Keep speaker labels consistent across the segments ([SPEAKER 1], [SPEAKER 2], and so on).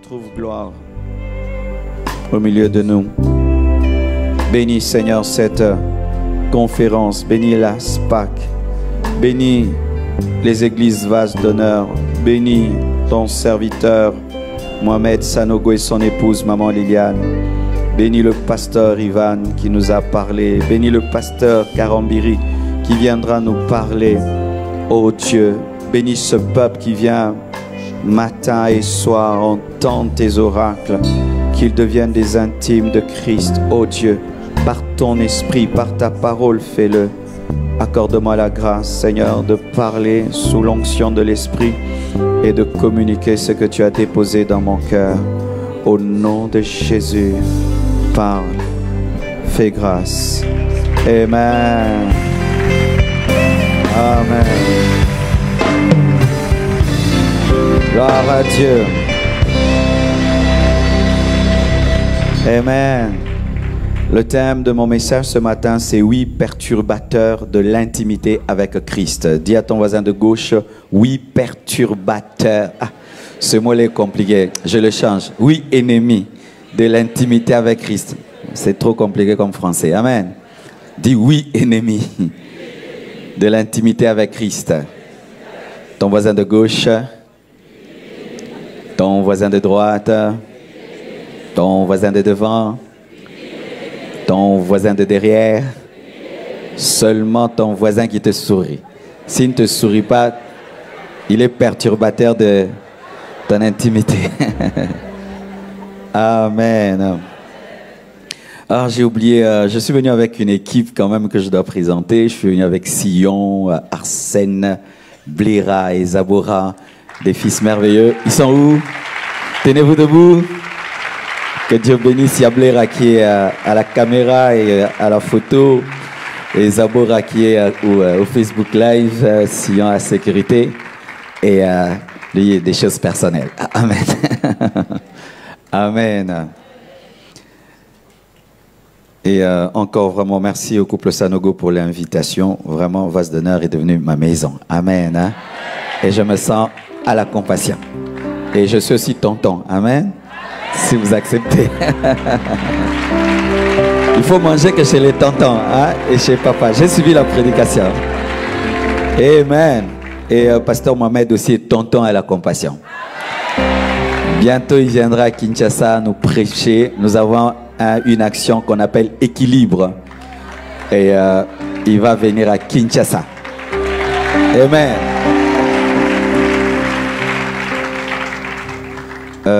[SPEAKER 1] trouve gloire au milieu de nous. Bénis, Seigneur, cette conférence. Bénis la SPAC. Bénis les églises vastes d'honneur. Bénis ton serviteur Mohamed Sanogo et son épouse, Maman Liliane. Bénis le pasteur Ivan qui nous a parlé. Bénis le pasteur Karambiri qui viendra nous parler. Oh Dieu, bénis ce peuple qui vient matin et soir entendre tes oracles, qu'ils deviennent des intimes de Christ. Oh Dieu, par ton esprit, par ta parole, fais-le. Accorde-moi la grâce, Seigneur, de parler sous l'onction de l'esprit et de communiquer ce que tu as déposé dans mon cœur. Au nom de Jésus, parle, fais grâce. Amen. Amen. Gloire à Dieu. Amen. Le thème de mon message ce matin, c'est 8 perturbateurs de l'intimité avec Christ. Dis à ton voisin de gauche, 8 perturbateurs. Ah, ce mot est compliqué, je le change. 8 ennemis de l'intimité avec Christ. C'est trop compliqué comme français. Amen. Dis 8 ennemis de l'intimité avec Christ. Ton voisin de gauche, ton voisin de droite, ton voisin de devant, ton voisin de derrière, seulement ton voisin qui te sourit. S'il ne te sourit pas, il est perturbateur de ton intimité. Amen. Alors j'ai oublié, je suis venu avec une équipe quand même que je dois présenter. Je suis venu avec Sion, Arsène, Bléra et Zabora, des fils merveilleux. Ils sont où? Tenez-vous debout. Que Dieu bénisse Bléra qui est à la caméra et à la photo. Et Zabora qui est au Facebook Live, Sion à sécurité. Et lui, des choses personnelles. Amen. Amen. Et encore vraiment merci au couple Sanogo pour l'invitation. Vraiment, Vase d'honneur est devenu ma maison. Amen. Hein? Et je me sens à la compassion. Et je suis aussi tonton. Amen. Si vous acceptez. Il faut manger que chez les tontons hein? Et chez papa. J'ai suivi la prédication. Amen. Et pasteur Mohamed aussi est tonton à la compassion. Bientôt il viendra à Kinshasa nous prêcher. Nous avons une action qu'on appelle équilibre. Et il va venir à Kinshasa. Amen.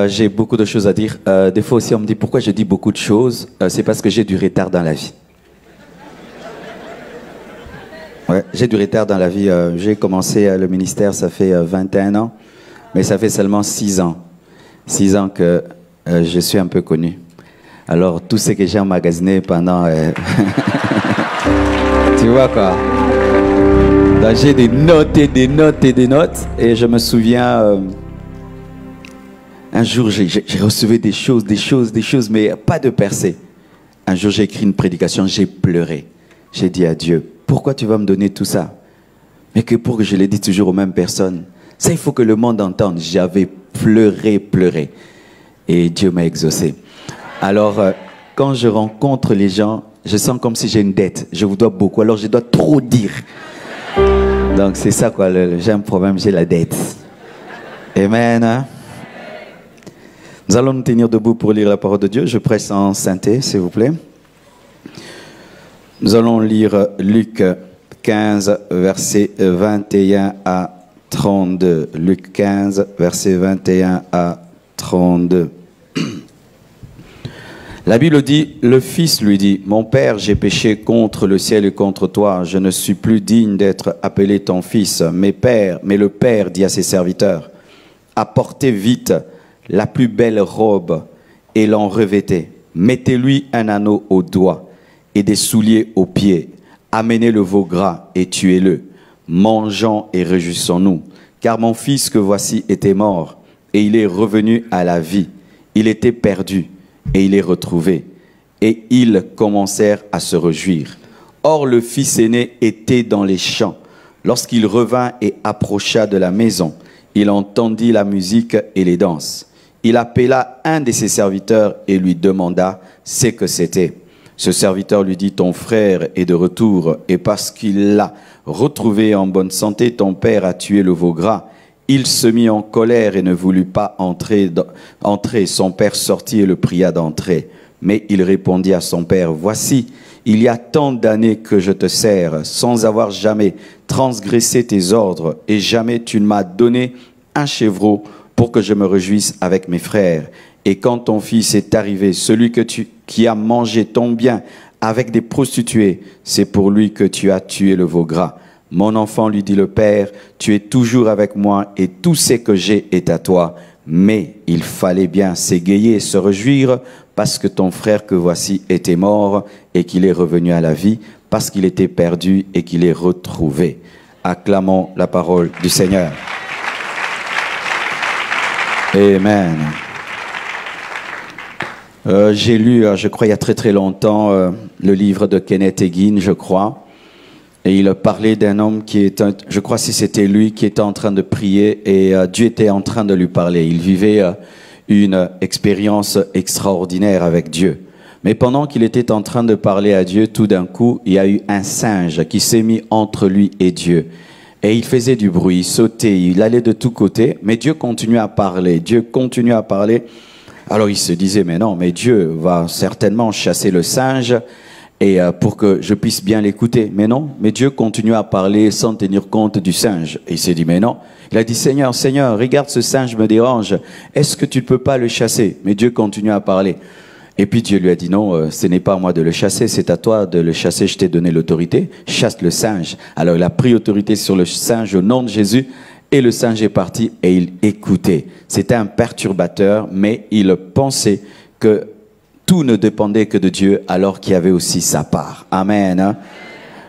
[SPEAKER 1] J'ai beaucoup de choses à dire. Des fois aussi on me dit pourquoi je dis beaucoup de choses. C'est parce que j'ai du retard dans la vie. Ouais, j'ai du retard dans la vie. J'ai commencé le ministère, ça fait 21 ans. Mais ça fait seulement 6 ans. 6 ans que je suis un peu connu. Alors, tout ce que j'ai emmagasiné pendant... tu vois quoi? J'ai des notes et des notes et des notes. Et je me souviens... un jour, j'ai reçu des choses, mais pas de percée. Un jour, j'ai écrit une prédication, j'ai pleuré. J'ai dit à Dieu, pourquoi tu vas me donner tout ça? Mais que pour que je l'ai dit toujours aux mêmes personnes. Ça, il faut que le monde entende. J'avais pleuré. Et Dieu m'a exaucé. Alors, quand je rencontre les gens, je sens comme si j'ai une dette. Je vous dois beaucoup, alors je dois trop dire. Donc, c'est ça, quoi. J'ai un problème, j'ai la dette. Amen. Hein? Nous allons nous tenir debout pour lire la parole de Dieu. Je presse en synthé, s'il vous plaît. Nous allons lire Luc 15, versets 21 à 32. Luc 15, versets 21 à 32. La Bible dit, le fils lui dit, « Mon père, j'ai péché contre le ciel et contre toi. Je ne suis plus digne d'être appelé ton fils. Mais le père dit à ses serviteurs, « Apportez vite la plus belle robe et l'en revêtez. Mettez-lui un anneau au doigt et des souliers aux pieds. Amenez le veau gras et tuez-le. Mangeons et réjouissons-nous. Car mon fils que voici était mort et il est revenu à la vie. Il était perdu et il est retrouvé. Et ils commencèrent à se réjouir. Or le fils aîné était dans les champs. Lorsqu'il revint et approcha de la maison, il entendit la musique et les danses. il appela un de ses serviteurs et lui demanda ce que c'était. Ce serviteur lui dit, ton frère est de retour, et parce qu'il l'a retrouvé en bonne santé, ton père a tué le veau gras. Il se mit en colère et ne voulut pas entrer. Son père sortit et le pria d'entrer. Mais il répondit à son père, voici, il y a tant d'années que je te sers, sans avoir jamais transgressé tes ordres, et jamais tu ne m'as donné un chevreau pour que je me réjouisse avec mes frères. Et quand ton fils est arrivé, celui qui a mangé ton bien avec des prostituées, c'est pour lui que tu as tué le veau gras. Mon enfant, lui dit le père, tu es toujours avec moi et tout ce que j'ai est à toi. Mais il fallait bien s'égayer et se réjouir parce que ton frère que voici était mort et qu'il est revenu à la vie, parce qu'il était perdu et qu'il est retrouvé. Acclamons la parole du Seigneur. Amen. J'ai lu, je crois, il y a très très longtemps, le livre de Kenneth Hagin, je crois. Et il parlait d'un homme qui était, je crois si c'était lui, qui était en train de prier et Dieu était en train de lui parler. Il vivait une expérience extraordinaire avec Dieu. Mais pendant qu'il était en train de parler à Dieu, tout d'un coup, il y a eu un singe qui s'est mis entre lui et Dieu. Et il faisait du bruit, il sautait, il allait de tous côtés, mais Dieu continuait à parler. Dieu continuait à parler. Alors il se disait, mais non, mais Dieu va certainement chasser le singe et pour que je puisse bien l'écouter. Mais non, mais Dieu continue à parler sans tenir compte du singe. Et il s'est dit, mais non. Il a dit, Seigneur, Seigneur, regarde ce singe me dérange. Est-ce que tu ne peux pas le chasser? Mais Dieu continue à parler. Et puis Dieu lui a dit, non, ce n'est pas à moi de le chasser, c'est à toi de le chasser, je t'ai donné l'autorité. Chasse le singe. Alors il a pris autorité sur le singe au nom de Jésus. Et le singe est parti et il écoutait. C'était un perturbateur, mais il pensait que tout ne dépendait que de Dieu, alors qu'il y avait aussi sa part. Amen.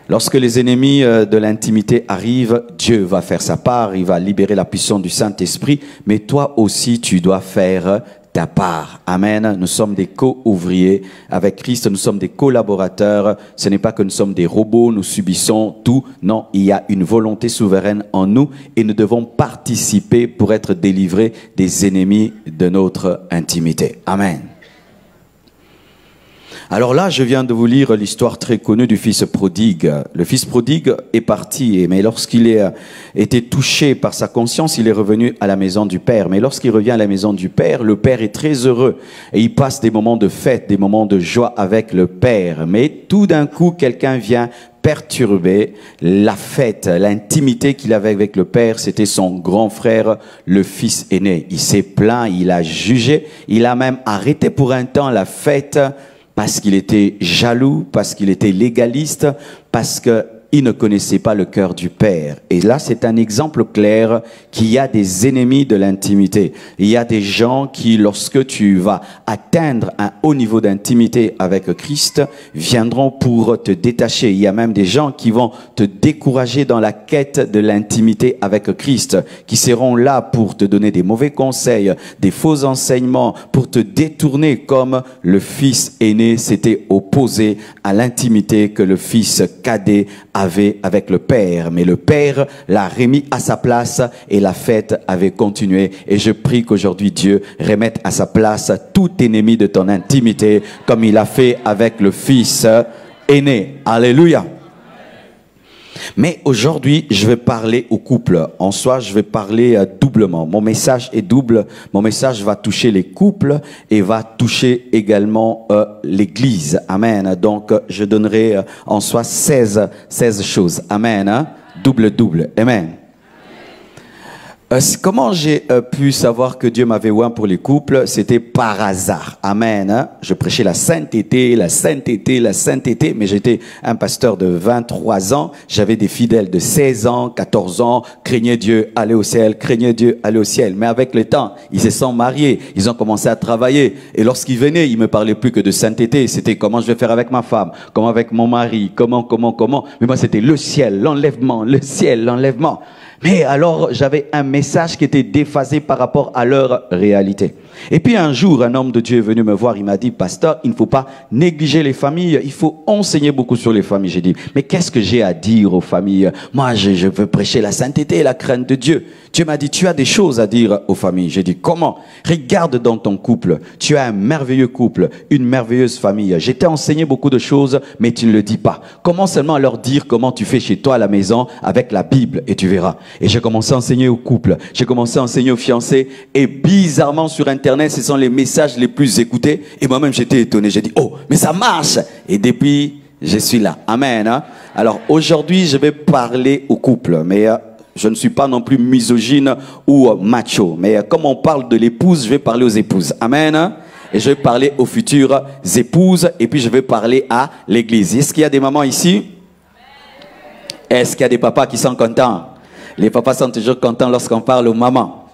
[SPEAKER 1] Lorsque les ennemis de l'intimité arrivent, Dieu va faire sa part, il va libérer la puissance du Saint-Esprit, mais toi aussi tu dois faire ta part. Amen. Nous sommes des co-ouvriers avec Christ, nous sommes des collaborateurs. Ce n'est pas que nous sommes des robots, nous subissons tout. Non, il y a une volonté souveraine en nous et nous devons participer pour être délivrés des ennemis de notre intimité. Amen. Alors là, je viens de vous lire l'histoire très connue du fils prodigue. Le fils prodigue est parti, mais lorsqu'il a été touché par sa conscience, il est revenu à la maison du Père. Mais lorsqu'il revient à la maison du Père, le Père est très heureux et il passe des moments de fête, des moments de joie avec le Père. Mais tout d'un coup, quelqu'un vient perturber la fête, l'intimité qu'il avait avec le Père. C'était son grand frère, le fils aîné. Il s'est plaint, il a jugé, il a même arrêté pour un temps la fête parce qu'il était jaloux, parce qu'il était légaliste, parce qu'il ne connaissait pas le cœur du Père. Et là, c'est un exemple clair qu'il y a des ennemis de l'intimité. Il y a des gens qui, lorsque tu vas atteindre un haut niveau d'intimité avec Christ, viendront pour te détacher. Il y a même des gens qui vont te décourager dans la quête de l'intimité avec Christ, qui seront là pour te donner des mauvais conseils, des faux enseignements, pour te détourner comme le fils aîné s'était opposé à l'intimité que le fils cadet avait avec le Père. Mais le Père l'a remis à sa place et la fête avait continué. Et je prie qu'aujourd'hui Dieu remette à sa place tout ennemi de ton intimité comme il a fait avec le fils aîné. Alléluia. Mais aujourd'hui, je vais parler au couple. En soi, je vais parler doublement. Mon message est double. Mon message va toucher les couples et va toucher également l'Église. Amen. Donc, je donnerai en soi 16 choses. Amen. Hein? Double. Amen. Comment j'ai pu savoir que Dieu m'avait oint pour les couples? C'était par hasard. Amen. Hein? Je prêchais la sainteté, mais j'étais un pasteur de 23 ans. J'avais des fidèles de 16 ans, 14 ans, craignaient Dieu, allaient au ciel, craignaient Dieu, allaient au ciel. Mais avec le temps, ils se sont mariés, ils ont commencé à travailler. Et lorsqu'ils venaient, ils me parlaient plus que de sainteté. C'était comment je vais faire avec ma femme, comment avec mon mari, comment. Mais moi, c'était le ciel, l'enlèvement, le ciel, l'enlèvement. Mais alors, j'avais un message qui était déphasé par rapport à leur réalité. Et puis un jour, un homme de Dieu est venu me voir, il m'a dit, pasteur, il ne faut pas négliger les familles, il faut enseigner beaucoup sur les familles. J'ai dit, mais qu'est-ce que j'ai à dire aux familles? Moi, je veux prêcher la sainteté et la crainte de Dieu. Dieu m'a dit, tu as des choses à dire aux familles. J'ai dit, comment? Regarde dans ton couple, tu as un merveilleux couple, une merveilleuse famille. Je t'ai enseigné beaucoup de choses, mais tu ne le dis pas. Commence seulement à leur dire comment tu fais chez toi à la maison avec la Bible et tu verras. Et j'ai commencé à enseigner au couple, j'ai commencé à enseigner aux fiancés et bizarrement sur Internet, ce sont les messages les plus écoutés. Et moi-même, j'étais étonné. J'ai dit, oh, mais ça marche. Et depuis, je suis là. Amen. Hein? Alors, aujourd'hui, je vais parler au couple. Mais je ne suis pas non plus misogyne ou macho. Mais comme on parle de l'épouse, je vais parler aux épouses. Amen. Hein? Et je vais parler aux futures épouses. Et puis, je vais parler à l'église. Est-ce qu'il y a des mamans ici? Est-ce qu'il y a des papas qui sont contents? Les papas sont toujours contents lorsqu'on parle aux mamans.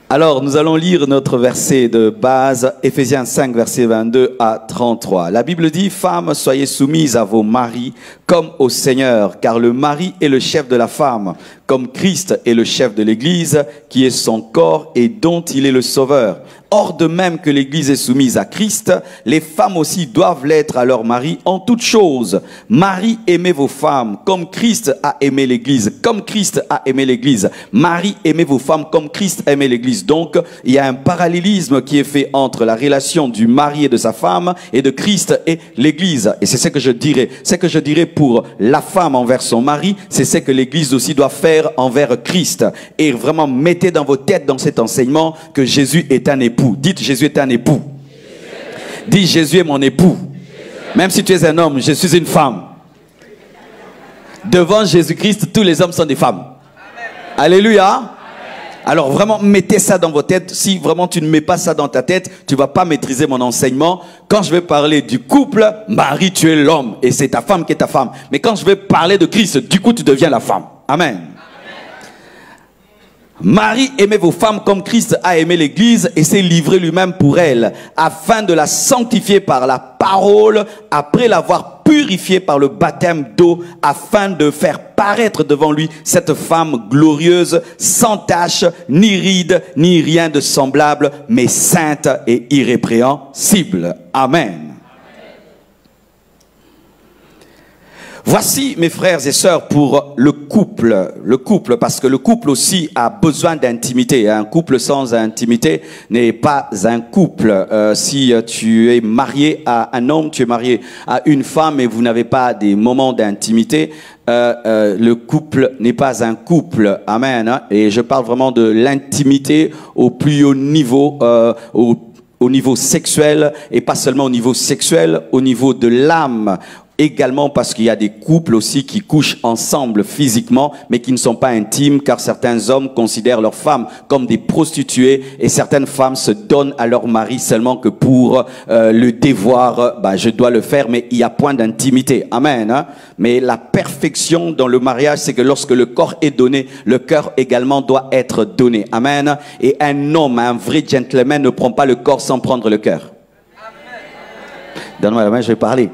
[SPEAKER 1] Alors, nous allons lire notre verset de base, Éphésiens 5, versets 22 à 33. La Bible dit, « Femmes, soyez soumises à vos maris comme au Seigneur, car le mari est le chef de la femme, comme Christ est le chef de l'Église, qui est son corps et dont il est le sauveur. Or, de même que l'Église est soumise à Christ, les femmes aussi doivent l'être à leur mari en toutes choses. Marie, aimez vos femmes comme Christ a aimé l'Église, comme Christ a aimé l'Église. Marie, aimez vos femmes comme Christ a aimé l'Église. » Donc, il y a un parallélisme qui est fait entre la relation du mari et de sa femme et de Christ et l'Église. Et c'est ce que je dirais. Ce que je dirais pour la femme envers son mari, c'est ce que l'Église aussi doit faire envers Christ. Et vraiment, mettez dans vos têtes, dans cet enseignement, que Jésus est un époux. Dites, Jésus est un époux. Dis, Jésus est mon époux. Même si tu es un homme, je suis une femme. Devant Jésus-Christ, tous les hommes sont des femmes. Alléluia. Alors vraiment, mettez ça dans vos têtes. Si vraiment tu ne mets pas ça dans ta tête, tu ne vas pas maîtriser mon enseignement. Quand je vais parler du couple, Marie, tu es l'homme et c'est ta femme qui est ta femme. Mais quand je vais parler de Christ, du coup, tu deviens la femme. Amen. Marie, aimez vos femmes comme Christ a aimé l'Église et s'est livré lui-même pour elle, afin de la sanctifier par la parole, après l'avoir purifiée par le baptême d'eau, afin de faire paraître devant lui cette femme glorieuse, sans tache, ni ride, ni rien de semblable, mais sainte et irrépréhensible. Amen. Voici, mes frères et sœurs, pour le couple, parce que le couple aussi a besoin d'intimité. Un couple sans intimité n'est pas un couple. Si tu es marié à un homme, tu es marié à une femme et vous n'avez pas des moments d'intimité, le couple n'est pas un couple. Amen. Hein? Et je parle vraiment de l'intimité au plus haut niveau, au niveau sexuel, et pas seulement au niveau sexuel, au niveau de l'âme. Également parce qu'il y a des couples aussi qui couchent ensemble physiquement, mais qui ne sont pas intimes, car certains hommes considèrent leurs femmes comme des prostituées et certaines femmes se donnent à leur mari seulement que pour le devoir. Je dois le faire, mais il n'y a point d'intimité. Amen. Hein? Mais la perfection dans le mariage, c'est que lorsque le corps est donné, le cœur également doit être donné. Amen. Et un homme, un vrai gentleman ne prend pas le corps sans prendre le cœur. Donne-moi la main, je vais parler.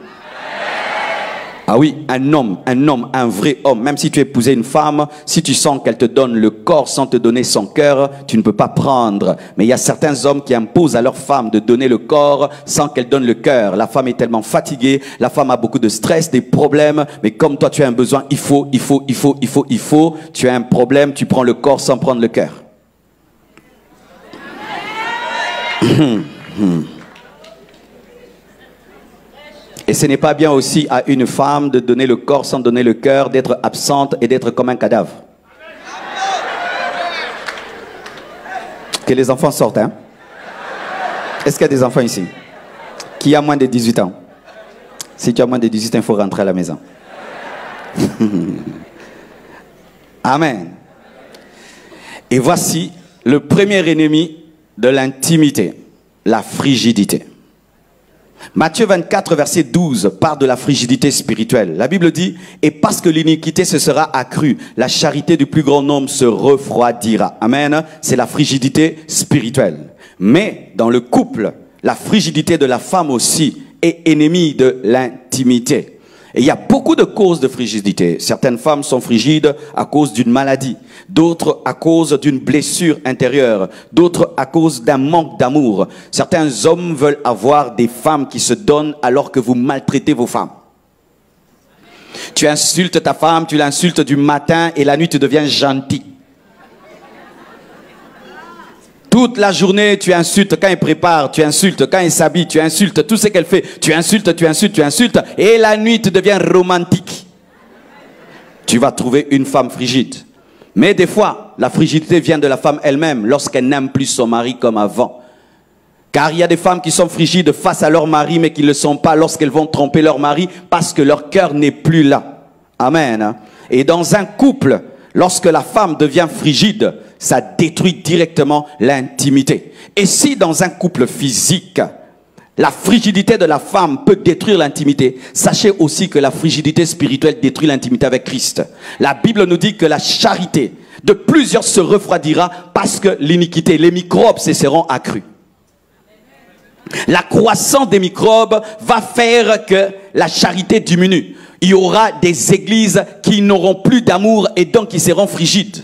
[SPEAKER 1] Ah oui, un homme, un vrai homme, même si tu épousais une femme, si tu sens qu'elle te donne le corps sans te donner son cœur, tu ne peux pas prendre. Mais il y a certains hommes qui imposent à leur femme de donner le corps sans qu'elle donne le cœur. La femme est tellement fatiguée, la femme a beaucoup de stress, des problèmes, mais comme toi tu as un besoin, il faut, tu as un problème, tu prends le corps sans prendre le cœur. Et ce n'est pas bien aussi à une femme de donner le corps sans donner le cœur, d'être absente et d'être comme un cadavre. Que les enfants sortent, hein? Est-ce qu'il y a des enfants ici? Qui a moins de 18 ans? Si tu as moins de 18 ans, il faut rentrer à la maison. Amen. Et voici le premier ennemi de l'intimité, la frigidité. Matthieu 24, verset 12, parle de la frigidité spirituelle. La Bible dit, « Et parce que l'iniquité se sera accrue, la charité du plus grand nombre se refroidira. » Amen. C'est la frigidité spirituelle. Mais dans le couple, la frigidité de la femme aussi est ennemie de l'intimité. Et il y a beaucoup de causes de frigidité. Certaines femmes sont frigides à cause d'une maladie, d'autres à cause d'une blessure intérieure, d'autres à cause d'un manque d'amour. Certains hommes veulent avoir des femmes qui se donnent alors que vous maltraitez vos femmes. Tu insultes ta femme, tu l'insultes du matin et la nuit tu deviens gentil. Toute la journée, tu insultes quand elle prépare, tu insultes quand elle s'habille, tu insultes tout ce qu'elle fait, tu insultes, et la nuit, tu deviens romantique. Tu vas trouver une femme frigide. Mais des fois, la frigidité vient de la femme elle-même, lorsqu'elle n'aime plus son mari comme avant. Car il y a des femmes qui sont frigides face à leur mari, mais qui ne le sont pas lorsqu'elles vont tromper leur mari, parce que leur cœur n'est plus là. Amen. Et dans un couple, lorsque la femme devient frigide, ça détruit directement l'intimité. Et si dans un couple physique, la frigidité de la femme peut détruire l'intimité, sachez aussi que la frigidité spirituelle détruit l'intimité avec Christ. La Bible nous dit que la charité de plusieurs se refroidira parce que l'iniquité, les microbes se seront accrus. La croissance des microbes va faire que la charité diminue. Il y aura des églises qui n'auront plus d'amour et donc qui seront frigides.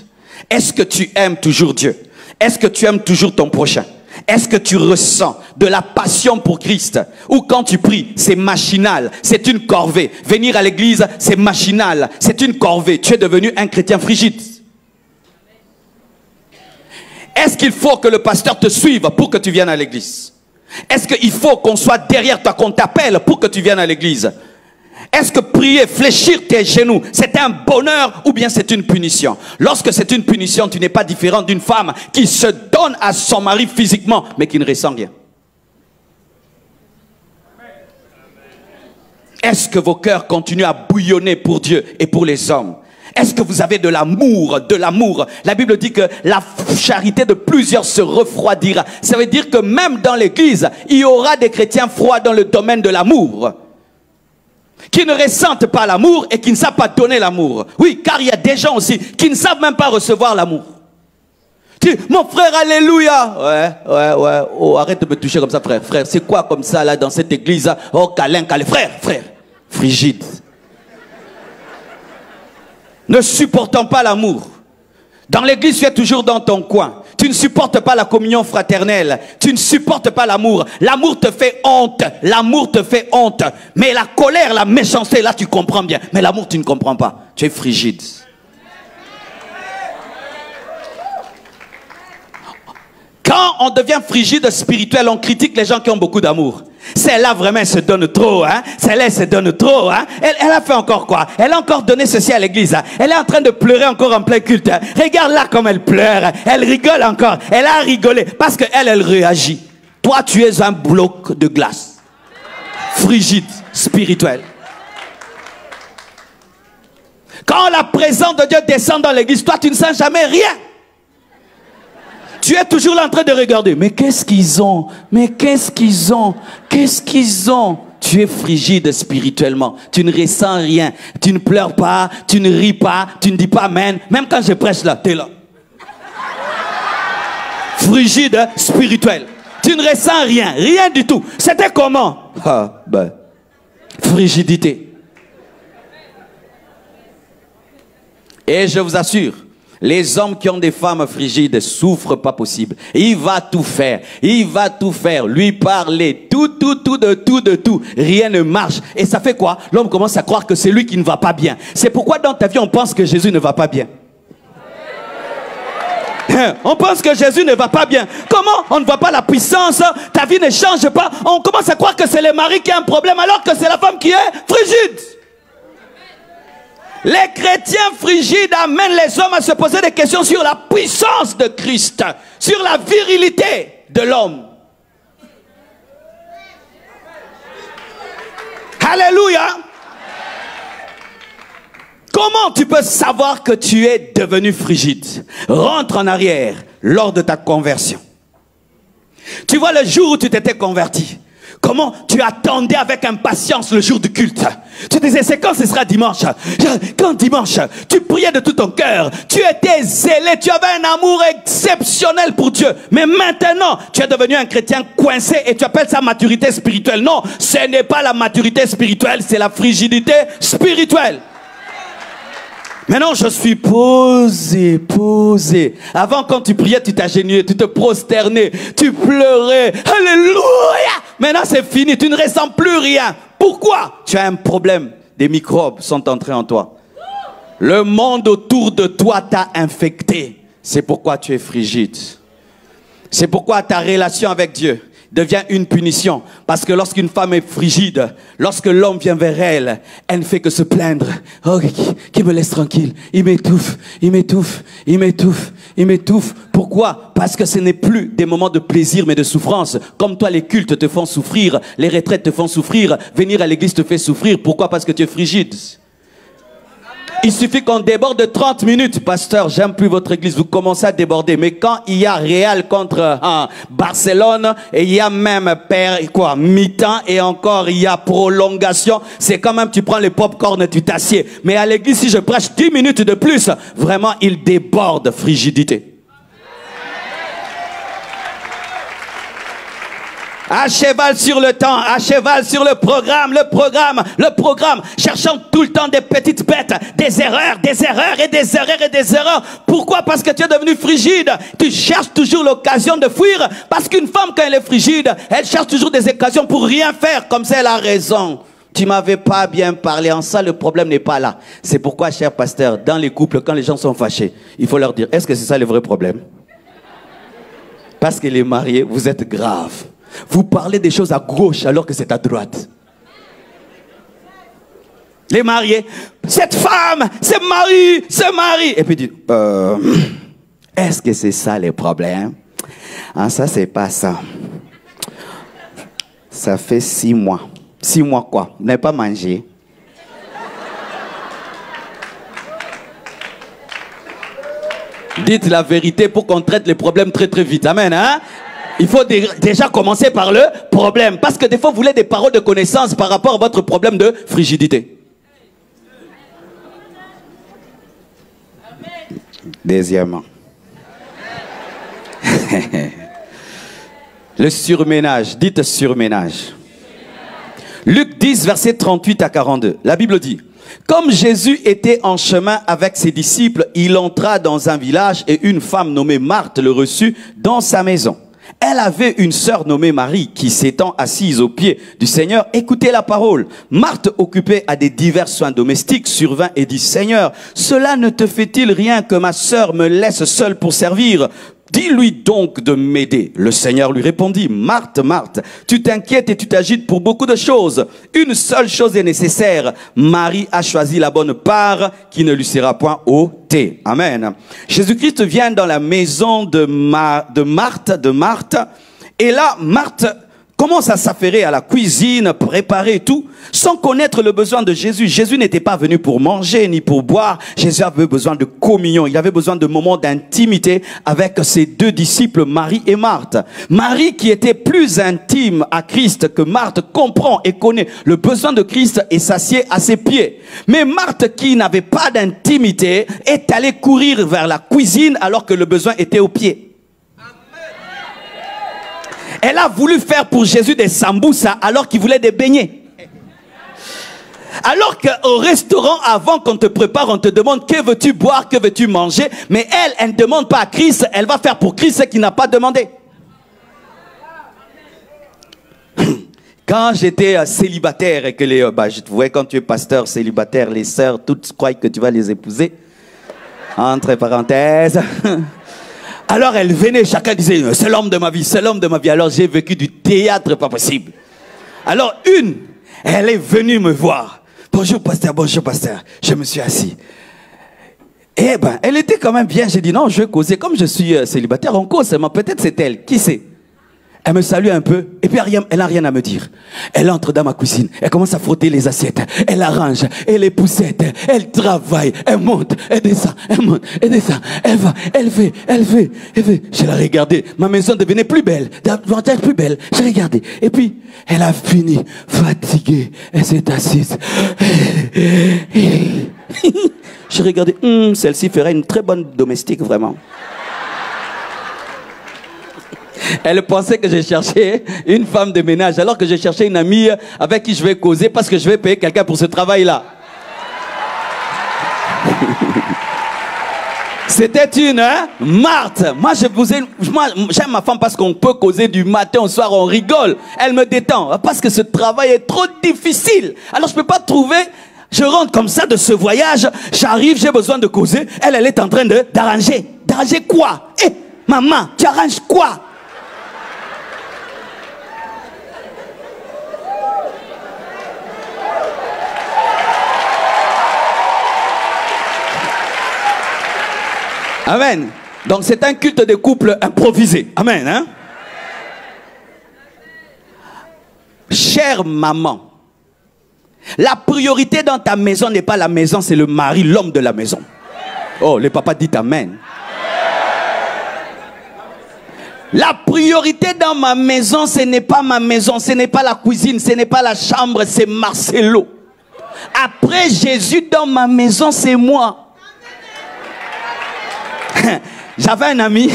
[SPEAKER 1] Est-ce que tu aimes toujours Dieu? Est-ce que tu aimes toujours ton prochain? Est-ce que tu ressens de la passion pour Christ? Ou quand tu pries, c'est machinal, c'est une corvée. Venir à l'église, c'est machinal, c'est une corvée. Tu es devenu un chrétien frigide. Est-ce qu'il faut que le pasteur te suive pour que tu viennes à l'église? Est-ce qu'il faut qu'on soit derrière toi, qu'on t'appelle pour que tu viennes à l'église? Est-ce que prier, fléchir tes genoux, c'est un bonheur ou bien c'est une punition? Lorsque c'est une punition, tu n'es pas différent d'une femme qui se donne à son mari physiquement, mais qui ne ressent rien. Est-ce que vos cœurs continuent à bouillonner pour Dieu et pour les hommes? Est-ce que vous avez de l'amour, de l'amour? La Bible dit que la charité de plusieurs se refroidira. Ça veut dire que même dans l'église, il y aura des chrétiens froids dans le domaine de l'amour, qui ne ressentent pas l'amour et qui ne savent pas donner l'amour. Oui, car il y a des gens aussi qui ne savent même pas recevoir l'amour. Tu dis, mon frère, alléluia. Ouais. Oh, arrête de me toucher comme ça, frère. Frère, c'est quoi comme ça là dans cette église? Oh, câlin. Frère. Frigide. Ne supportant pas l'amour. Dans l'église, tu es toujours dans ton coin. Tu ne supportes pas la communion fraternelle. Tu ne supportes pas l'amour. L'amour te fait honte. L'amour te fait honte. Mais la colère, la méchanceté, là tu comprends bien. Mais l'amour, tu ne comprends pas. Tu es frigide. Quand on devient frigide spirituel, on critique les gens qui ont beaucoup d'amour. Celle-là vraiment elle se donne trop, hein. Celle-là elle se donne trop, hein. Elle a fait encore quoi? Elle a encore donné ceci à l'église, hein. Elle est en train de pleurer encore en plein culte, hein. Regarde là comme elle pleure, elle rigole encore. Elle a rigolé parce qu'elle réagit. Toi tu es un bloc de glace. Frigide, spirituel. Quand la présence de Dieu descend dans l'église, toi tu ne sens jamais rien. Tu es toujours là en train de regarder. Mais qu'est-ce qu'ils ont? Mais qu'est-ce qu'ils ont? Qu'est-ce qu'ils ont? Tu es frigide spirituellement. Tu ne ressens rien. Tu ne pleures pas. Tu ne ris pas. Tu ne dis pas amen. Même quand je prêche là, tu es là. Frigide spirituel. Tu ne ressens rien. Rien du tout. C'était comment? Frigidité. Et je vous assure, les hommes qui ont des femmes frigides souffrent pas possible. Il va tout faire. Il va tout faire. Lui parler. De tout. Rien ne marche. Et ça fait quoi? L'homme commence à croire que c'est lui qui ne va pas bien. C'est pourquoi dans ta vie on pense que Jésus ne va pas bien. On pense que Jésus ne va pas bien. Comment? On ne voit pas la puissance. Ta vie ne change pas. On commence à croire que c'est le mari qui a un problème alors que c'est la femme qui est frigide. Les chrétiens frigides amènent les hommes à se poser des questions sur la puissance de Christ, sur la virilité de l'homme. Alléluia. Comment tu peux savoir que tu es devenu frigide? Rentre en arrière lors de ta conversion. Tu vois le jour où tu t'étais converti. Comment tu attendais avec impatience le jour du culte. Tu disais, c'est quand ce sera dimanche? Quand dimanche, tu priais de tout ton cœur. Tu étais zélé, tu avais un amour exceptionnel pour Dieu. Mais maintenant, tu es devenu un chrétien coincé et tu appelles ça maturité spirituelle. Non, ce n'est pas la maturité spirituelle, c'est la frigidité spirituelle. Maintenant, je suis posé. Avant, quand tu priais, tu t'agenouillais, tu te prosternais, tu pleurais. Alléluia! Maintenant, c'est fini, tu ne ressens plus rien. Pourquoi? Tu as un problème. Des microbes sont entrés en toi. Le monde autour de toi t'a infecté. C'est pourquoi tu es frigide. C'est pourquoi ta relation avec Dieu devient une punition. Parce que lorsqu'une femme est frigide, lorsque l'homme vient vers elle, elle ne fait que se plaindre. Oh, qui me laisse tranquille. Il m'étouffe. Pourquoi? Parce que ce n'est plus des moments de plaisir mais de souffrance. Comme toi, les cultes te font souffrir, les retraites te font souffrir, venir à l'église te fait souffrir. Pourquoi? Parce que tu es frigide. Il suffit qu'on déborde de 30 minutes. Pasteur, j'aime plus votre église. Vous commencez à déborder. Mais quand il y a Real contre Barcelone, et il y a même mi-temps, et encore il y a prolongation, c'est quand même, tu prends les pop-corn et tu t'assieds. Mais à l'église, si je prêche 10 minutes de plus, vraiment, il déborde frigidité. À cheval sur le temps, à cheval sur le programme, cherchant tout le temps des petites bêtes, des erreurs. Pourquoi? Parce que tu es devenu frigide. Tu cherches toujours l'occasion de fuir, parce qu'une femme, quand elle est frigide, elle cherche toujours des occasions pour rien faire, comme ça elle a raison. Tu m'avais pas bien parlé, en ça le problème n'est pas là. C'est pourquoi, cher pasteur, dans les couples, quand les gens sont fâchés, il faut leur dire, est-ce que c'est ça le vrai problème? Parce que les mariés, vous êtes graves. Vous parlez des choses à gauche alors que c'est à droite. Les mariés, cette femme, ce mari. Et puis dit, est-ce que c'est ça les problèmes? Ah, ça c'est pas ça. Ça fait 6 mois. 6 mois quoi? Vous n'avez pas mangé? Dites la vérité pour qu'on traite les problèmes très très vite. Amen, hein? Il faut déjà commencer par le problème. Parce que des fois, vous voulez des paroles de connaissance par rapport à votre problème de frigidité. Deuxièmement. Le surménage. Dites surménage. Luc 10, verset 38 à 42. La Bible dit, comme Jésus était en chemin avec ses disciples, il entra dans un village et une femme nommée Marthe le reçut dans sa maison. Elle avait une sœur nommée Marie qui, s'étant assise aux pieds du Seigneur, écoutait la parole. Marthe, occupée à des divers soins domestiques, survint et dit, Seigneur, cela ne te fait-il rien que ma sœur me laisse seule pour servir? Dis-lui donc de m'aider. Le Seigneur lui répondit, Marthe, Marthe, tu t'inquiètes et tu t'agites pour beaucoup de choses. Une seule chose est nécessaire. Marie a choisi la bonne part qui ne lui sera point ôtée. Amen. Jésus-Christ vient dans la maison de Marthe. Et là, Marthe commence à s'affairer à la cuisine, préparer tout, sans connaître le besoin de Jésus. Jésus n'était pas venu pour manger ni pour boire. Jésus avait besoin de communion. Il avait besoin de moments d'intimité avec ses 2 disciples, Marie et Marthe. Marie, qui était plus intime à Christ que Marthe, comprend et connaît le besoin de Christ et s'assied à ses pieds. Mais Marthe, qui n'avait pas d'intimité, est allée courir vers la cuisine alors que le besoin était aux pieds. Elle a voulu faire pour Jésus des samboussas alors qu'il voulait des beignets. Alors qu'au restaurant, avant qu'on te prépare, on te demande que veux-tu boire, que veux-tu manger. Mais elle ne demande pas à Christ, elle va faire pour Christ ce qu'il n'a pas demandé. Quand j'étais célibataire et que je te vois quand tu es pasteur célibataire, les sœurs toutes croient que tu vas les épouser. Entre parenthèses. Alors elle venait, chacun disait, c'est l'homme de ma vie, c'est l'homme de ma vie. Alors j'ai vécu du théâtre pas possible. Alors elle est venue me voir. Bonjour pasteur. Je me suis assis. Eh ben, elle était quand même bien. J'ai dit non, je vais causer. Comme je suis célibataire, on cause seulement. Peut-être c'est elle. Qui sait?
[SPEAKER 2] Elle me salue un peu, et puis elle n'a rien à me dire. Elle entre dans ma cuisine, elle commence à frotter les assiettes, elle arrange, et les poussettes, elle travaille, elle monte, elle descend, elle monte, elle descend, elle va, elle fait. Je l'ai regardé, ma maison devenait plus belle, plus belle, j'ai regardé. Et puis, elle a fini, fatiguée, elle s'est assise. J'ai regardé, celle-ci ferait une très bonne domestique, vraiment. Elle pensait que je cherchais une femme de ménage, alors que je cherchais une amie avec qui je vais causer parce que je vais payer quelqu'un pour ce travail-là. C'était une Marthe. Moi, j'aime ma femme parce qu'on peut causer du matin au soir, on rigole. Elle me détend parce que ce travail est trop difficile. Alors, je ne peux pas trouver... Je rentre comme ça de ce voyage, j'arrive, j'ai besoin de causer. Elle est en train d'arranger. D'arranger quoi? Maman, tu arranges quoi? Amen. Donc c'est un culte de couple improvisé. Amen. Hein? Chère maman, la priorité dans ta maison n'est pas la maison, c'est le mari, l'homme de la maison. Oh, les papas disent amen. La priorité dans ma maison, ce n'est pas ma maison, ce n'est pas la cuisine, ce n'est pas la chambre, c'est Marcelo. Après Jésus dans ma maison, c'est moi. J'avais un ami,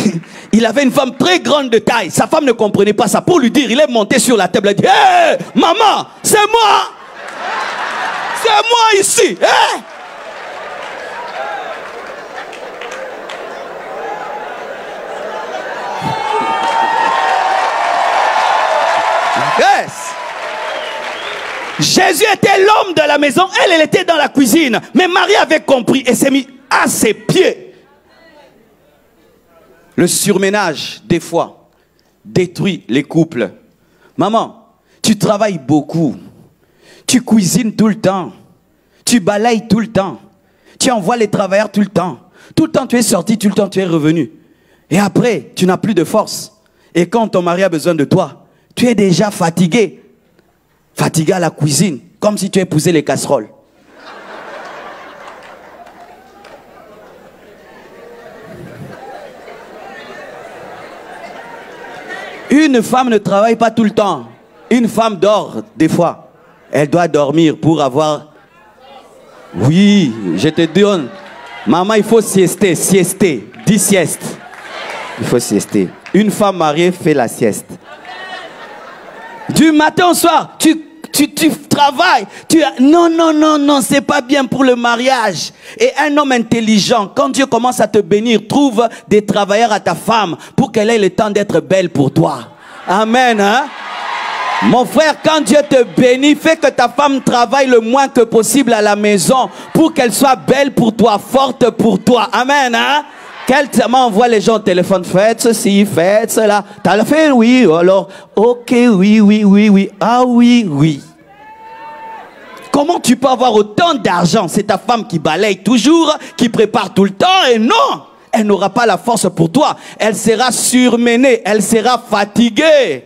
[SPEAKER 2] il avait une femme très grande de taille. Sa femme ne comprenait pas ça. Pour lui dire, il est monté sur la table et dit: hey, maman, c'est moi! C'est moi ici! Hey! Yes. Jésus était l'homme de la maison, elle était dans la cuisine. Mais Marie avait compris et s'est mise à ses pieds. Le surménage, des fois, détruit les couples. Maman, tu travailles beaucoup. Tu cuisines tout le temps. Tu balayes tout le temps. Tu envoies les travailleurs tout le temps. Tout le temps tu es sorti, tout le temps tu es revenu. Et après, tu n'as plus de force. Et quand ton mari a besoin de toi, tu es déjà fatigué. Fatigué à la cuisine, comme si tu épousais les casseroles. Une femme ne travaille pas tout le temps. Une femme dort des fois. Elle doit dormir pour avoir... Oui, je te donne. Maman, il faut siester, siester. Dis sieste. Il faut siester. Une femme mariée fait la sieste. Du matin au soir, tu travailles. Non, c'est pas bien pour le mariage. Et un homme intelligent, quand Dieu commence à te bénir, trouve des travailleurs à ta femme pour qu'elle ait le temps d'être belle pour toi. Amen, hein? Mon frère, quand Dieu te bénit, fais que ta femme travaille le moins que possible à la maison pour qu'elle soit belle pour toi, forte pour toi. Amen, hein? Qu'elle m'envoie les gens au téléphone, faites ceci, faites cela. T'as le fait? Oui, alors, ok, oui. Ah oui. Comment tu peux avoir autant d'argent? C'est ta femme qui balaye toujours, qui prépare tout le temps, et non! Elle n'aura pas la force pour toi. Elle sera surmenée, elle sera fatiguée.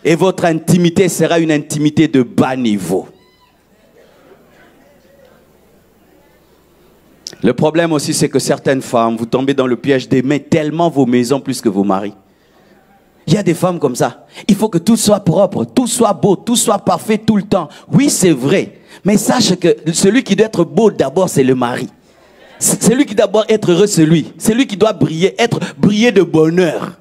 [SPEAKER 2] Et votre intimité sera une intimité de bas niveau. Le problème aussi, c'est que certaines femmes, vous tombez dans le piège d'aimer tellement vos maisons plus que vos maris. Il y a des femmes comme ça. Il faut que tout soit propre, tout soit beau, tout soit parfait tout le temps. Oui, c'est vrai. Mais sache que celui qui doit être beau d'abord, c'est le mari. C'est lui qui doit d'abord être heureux, c'est lui. C'est lui qui doit briller, briller de bonheur.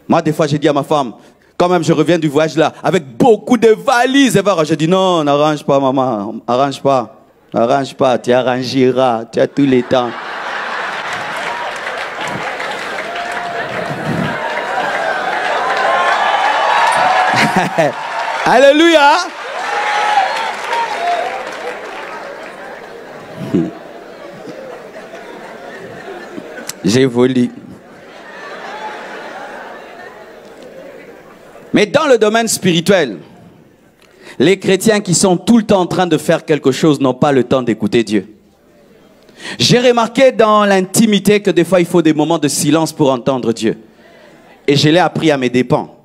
[SPEAKER 2] Moi, des fois, j'ai dit à ma femme, quand même, je reviens du voyage là, avec beaucoup de valises. Et je dis, non, n'arrange pas, maman, arrange pas. Arrange pas, tu arrangeras, tu as tous les temps. Alléluia. J'évolue. Mais dans le domaine spirituel, les chrétiens qui sont tout le temps en train de faire quelque chose n'ont pas le temps d'écouter Dieu. J'ai remarqué dans l'intimité que des fois il faut des moments de silence pour entendre Dieu. Et je l'ai appris à mes dépens.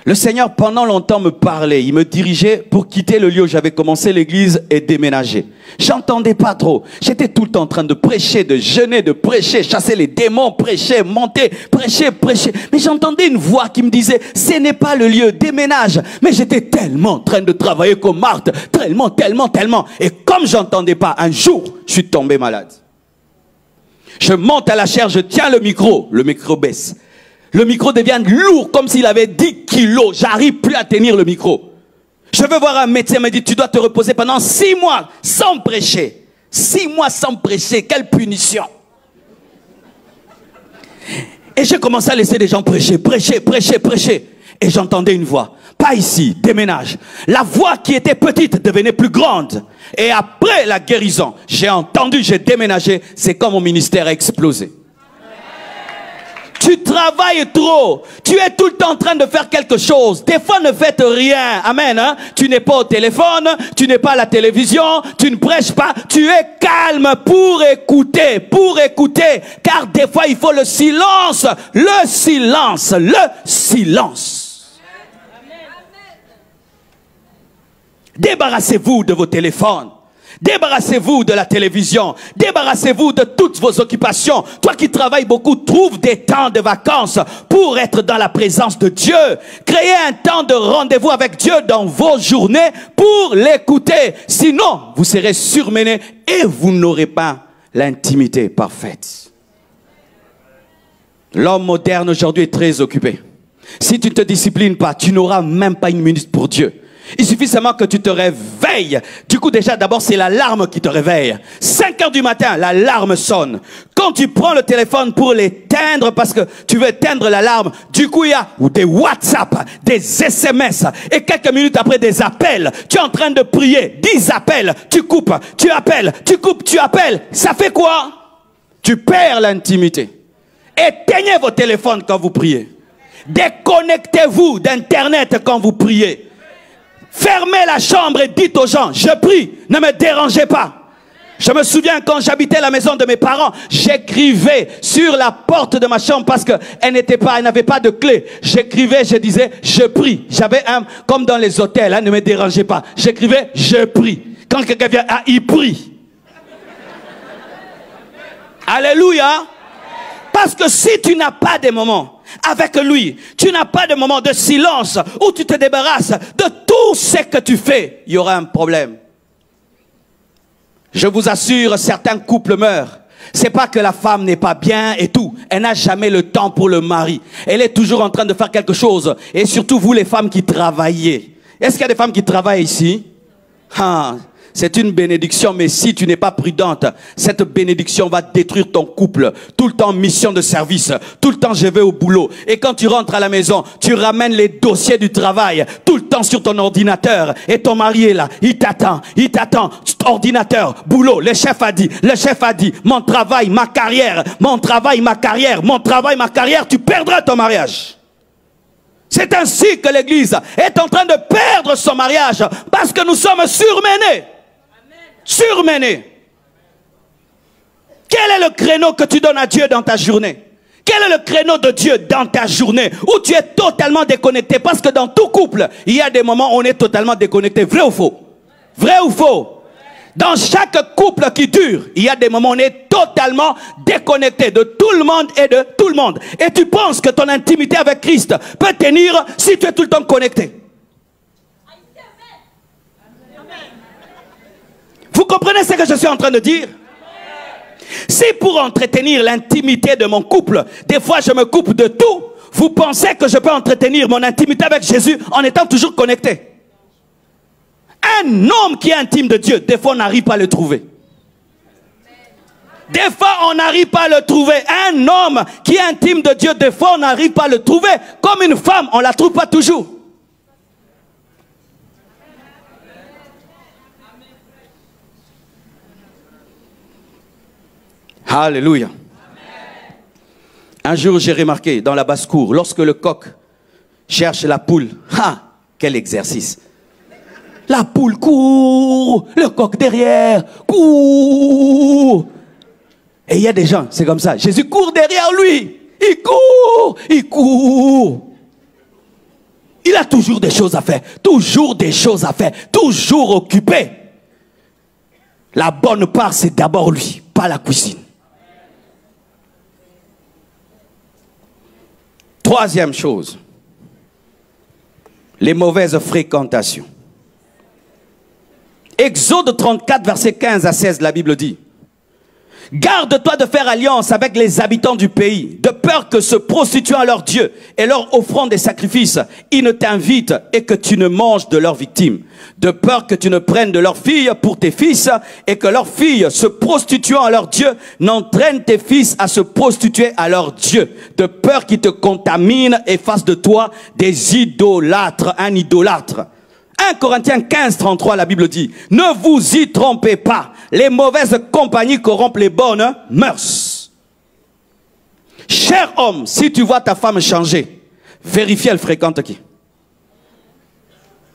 [SPEAKER 2] Le Seigneur, pendant longtemps, me parlait. Il me dirigeait pour quitter le lieu où j'avais commencé l'église et déménager. J'entendais pas trop. J'étais tout le temps en train de prêcher, de jeûner, de prêcher, chasser les démons, prêcher, monter, prêcher, prêcher. Mais j'entendais une voix qui me disait, ce n'est pas le lieu, déménage. Mais j'étais tellement en train de travailler comme Marthe, tellement. Et comme j'entendais pas, un jour, je suis tombé malade. Je monte à la chaire, je tiens le micro baisse. Le micro devient lourd, comme s'il avait 10 kilos. J'arrive plus à tenir le micro. Je veux voir un médecin, il me dit, tu dois te reposer pendant 6 mois sans prêcher. 6 mois sans prêcher, quelle punition. Et j'ai commencé à laisser les gens prêcher. Et j'entendais une voix. Pas ici, déménage. La voix qui était petite devenait plus grande. Et après la guérison, j'ai entendu, j'ai déménagé. C'est comme mon ministère a explosé. Tu travailles trop. Tu es tout le temps en train de faire quelque chose. Des fois, ne faites rien. Amen. Hein? Tu n'es pas au téléphone. Tu n'es pas à la télévision. Tu ne prêches pas. Tu es calme pour écouter. Car des fois, il faut le silence. Le silence. Débarrassez-vous de vos téléphones. Débarrassez-vous de la télévision. Débarrassez-vous de toutes vos occupations. Toi qui travailles beaucoup, trouve des temps de vacances pour être dans la présence de Dieu. Créez un temps de rendez-vous avec Dieu dans vos journées pour l'écouter. Sinon, vous serez surmené et vous n'aurez pas l'intimité parfaite. L'homme moderne aujourd'hui est très occupé. Si tu ne te disciplines pas, tu n'auras même pas une minute pour Dieu. Il suffit seulement que tu te réveilles. Du coup, déjà, d'abord, c'est l'alarme qui te réveille. 5 heures du matin, l'alarme sonne. Quand tu prends le téléphone pour l'éteindre, parce que tu veux éteindre l'alarme, du coup, il y a des WhatsApp, des SMS, et quelques minutes après, des appels. Tu es en train de prier, 10 appels, tu coupes, tu appelles, tu coupes, tu appelles. Ça fait quoi? Tu perds l'intimité. Éteignez vos téléphones quand vous priez. Déconnectez-vous d'Internet quand vous priez. Fermez la chambre et dites aux gens, je prie, ne me dérangez pas. Je me souviens quand j'habitais la maison de mes parents, j'écrivais sur la porte de ma chambre parce qu'elle n'avait pas de clé. J'écrivais, je disais, je prie. J'avais comme dans les hôtels, hein, ne me dérangez pas. J'écrivais, je prie. Quand quelqu'un vient, il prie. Alléluia. Parce que si tu n'as pas des moments avec lui, tu n'as pas de moment de silence où tu te débarrasses de tout ce que tu fais, il y aura un problème. Je vous assure, certains couples meurent. C'est pas que la femme n'est pas bien et tout. Elle n'a jamais le temps pour le mari. Elle est toujours en train de faire quelque chose. Et surtout vous les femmes qui travaillez. Est-ce qu'il y a des femmes qui travaillent ici? C'est une bénédiction, mais si tu n'es pas prudente, cette bénédiction va détruire ton couple. Tout le temps mission de service, tout le temps je vais au boulot. Et quand tu rentres à la maison, tu ramènes les dossiers du travail, tout le temps sur ton ordinateur. Et ton mari est là, il t'attend. Ordinateur, boulot, le chef a dit, mon travail, ma carrière, tu perdras ton mariage. C'est ainsi que l'église est en train de perdre son mariage parce que nous sommes surmenés. Surmené. Quel est le créneau que tu donnes à Dieu dans ta journée? Quel est le créneau de Dieu dans ta journée où tu es totalement déconnecté? Parce que dans tout couple, il y a des moments où on est totalement déconnecté. Vrai ou faux? Vrai ou faux? Dans chaque couple qui dure, il y a des moments où on est totalement déconnecté de tout le monde et de tout le monde. Et tu penses que ton intimité avec Christ peut tenir si tu es tout le temps connecté. Vous comprenez ce que je suis en train de dire? Si pour entretenir l'intimité de mon couple, des fois je me coupe de tout, vous pensez que je peux entretenir mon intimité avec Jésus en étant toujours connecté? Un homme qui est intime de Dieu, des fois on n'arrive pas à le trouver. Des fois on n'arrive pas à le trouver. Un homme qui est intime de Dieu, des fois on n'arrive pas à le trouver. Comme une femme, on ne la trouve pas toujours. Alléluia. Un jour, j'ai remarqué dans la basse-cour, lorsque le coq cherche la poule, quel exercice. La poule court, le coq derrière, court. Et il y a des gens, c'est comme ça. Jésus court derrière lui. Il court, il court. Il a toujours des choses à faire, toujours des choses à faire, toujours occupé. La bonne part, c'est d'abord lui, pas la cuisine. Troisième chose, les mauvaises fréquentations. Exode 34, verset 15 à 16, la Bible dit: garde-toi de faire alliance avec les habitants du pays, de peur que se prostituant à leurs dieux et leur offrant des sacrifices, ils ne t'invitent et que tu ne manges de leurs victimes. De peur que tu ne prennes de leurs filles pour tes fils et que leurs filles, se prostituant à leurs dieux, n'entraînent tes fils à se prostituer à leurs dieux. De peur qu'ils te contaminent et fassent de toi des idolâtres, un idolâtre. 1 Corinthiens 15, 33, la Bible dit: ne vous y trompez pas, les mauvaises compagnies corrompent les bonnes mœurs. Cher homme, si tu vois ta femme changer, vérifie elle fréquente qui.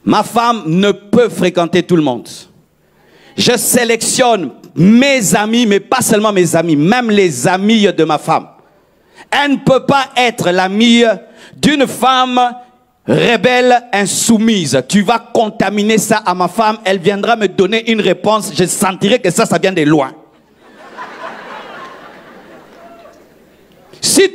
[SPEAKER 2] Ma femme ne peut fréquenter tout le monde. Je sélectionne mes amis, mais pas seulement mes amis, même les amis de ma femme. Elle ne peut pas être l'amie d'une femme rebelle, insoumise. Tu vas contaminer ça à ma femme, elle viendra me donner une réponse, je sentirai que ça vient de loin. Si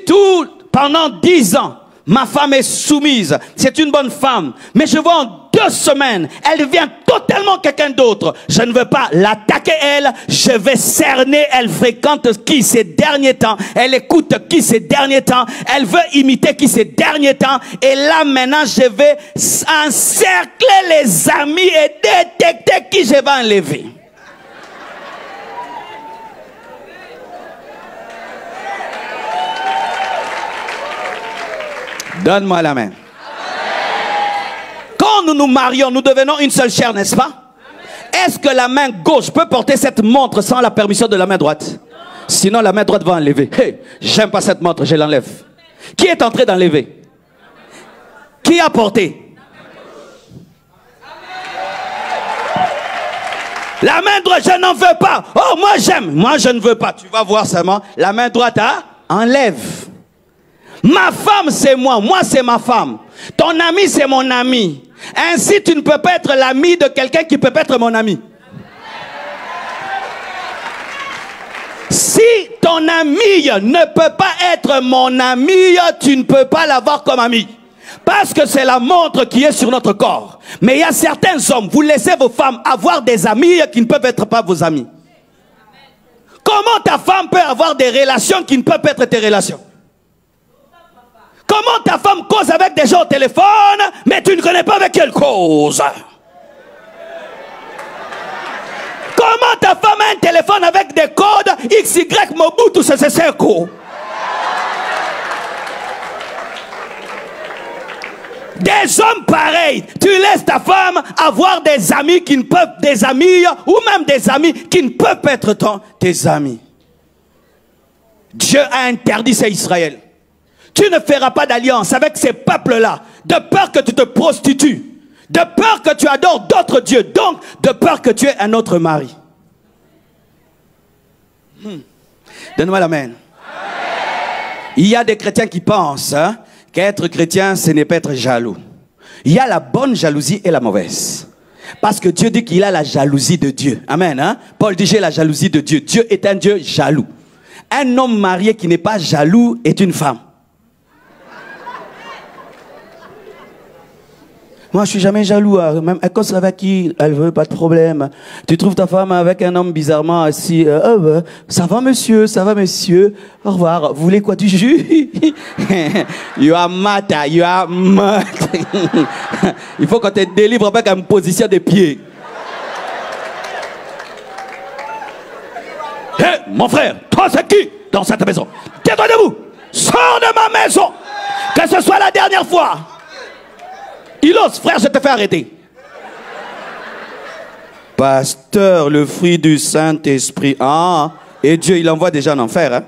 [SPEAKER 2] pendant 10 ans, ma femme est soumise, c'est une bonne femme, mais je vois en 2 semaines, elle devient totalement quelqu'un d'autre. Je ne veux pas l'attaquer elle, je vais cerner, elle fréquente qui ces derniers temps, elle écoute qui ces derniers temps, elle veut imiter qui ces derniers temps, et là maintenant je vais encercler les amis et détecter qui je vais enlever. Donne-moi la main. Quand nous nous marions, nous devenons une seule chair, n'est-ce pas? Est-ce que la main gauche peut porter cette montre sans la permission de la main droite? Sinon la main droite va enlever. Hey, j'aime pas cette montre, je l'enlève. Qui est en train d'enlever? Qui a porté? La main droite, je n'en veux pas. Oh, moi j'aime. Moi je ne veux pas. Tu vas voir seulement. La main droite, hein? Enlève. Ma femme c'est moi c'est ma femme. Ton ami c'est mon ami. Ainsi tu ne peux pas être l'ami de quelqu'un qui peut pas être mon ami. Si ton ami ne peut pas être mon ami, tu ne peux pas l'avoir comme ami. Parce que c'est la montre qui est sur notre corps. Mais il y a certains hommes, vous laissez vos femmes avoir des amis qui ne peuvent être pas vos amis. Comment ta femme peut avoir des relations qui ne peuvent pas être tes relations? Comment ta femme cause avec des gens au téléphone, mais tu ne connais pas avec quelle cause? Comment ta femme a un téléphone avec des codes XY Mobutu Sese Seko? Des hommes pareils, tu laisses ta femme avoir des amis qui ne peuvent, des amis ou même des amis qui ne peuvent être tes amis. Dieu a interdit ça à Israël. Tu ne feras pas d'alliance avec ces peuples-là, de peur que tu te prostitues, de peur que tu adores d'autres dieux, donc de peur que tu aies un autre mari. Donne-moi la main. Il y a des chrétiens qui pensent qu'être chrétien, ce n'est pas être jaloux. Il y a la bonne jalousie et la mauvaise. Parce que Dieu dit qu'il a la jalousie de Dieu. Amen. Hein? Paul dit j'ai la jalousie de Dieu. Dieu est un Dieu jaloux. Un homme marié qui n'est pas jaloux est une femme. Moi, je suis jamais jaloux. Même elle cause avec qui elle veut, pas de problème. Tu trouves ta femme avec un homme bizarrement assis. Ça va, monsieur? Ça va, monsieur? Au revoir. Vous voulez quoi, du jus? You are mad. You are mad. Il faut qu'on te délivre avec une position de pied. Hé, hey, mon frère, toi, c'est qui dans cette maison? Tais-toi debout. Sors de ma maison. Que ce soit la dernière fois. Il ose, frère, je te fais arrêter. Pasteur, le fruit du Saint-Esprit. Ah, et Dieu, il envoie déjà en enfer. Hein?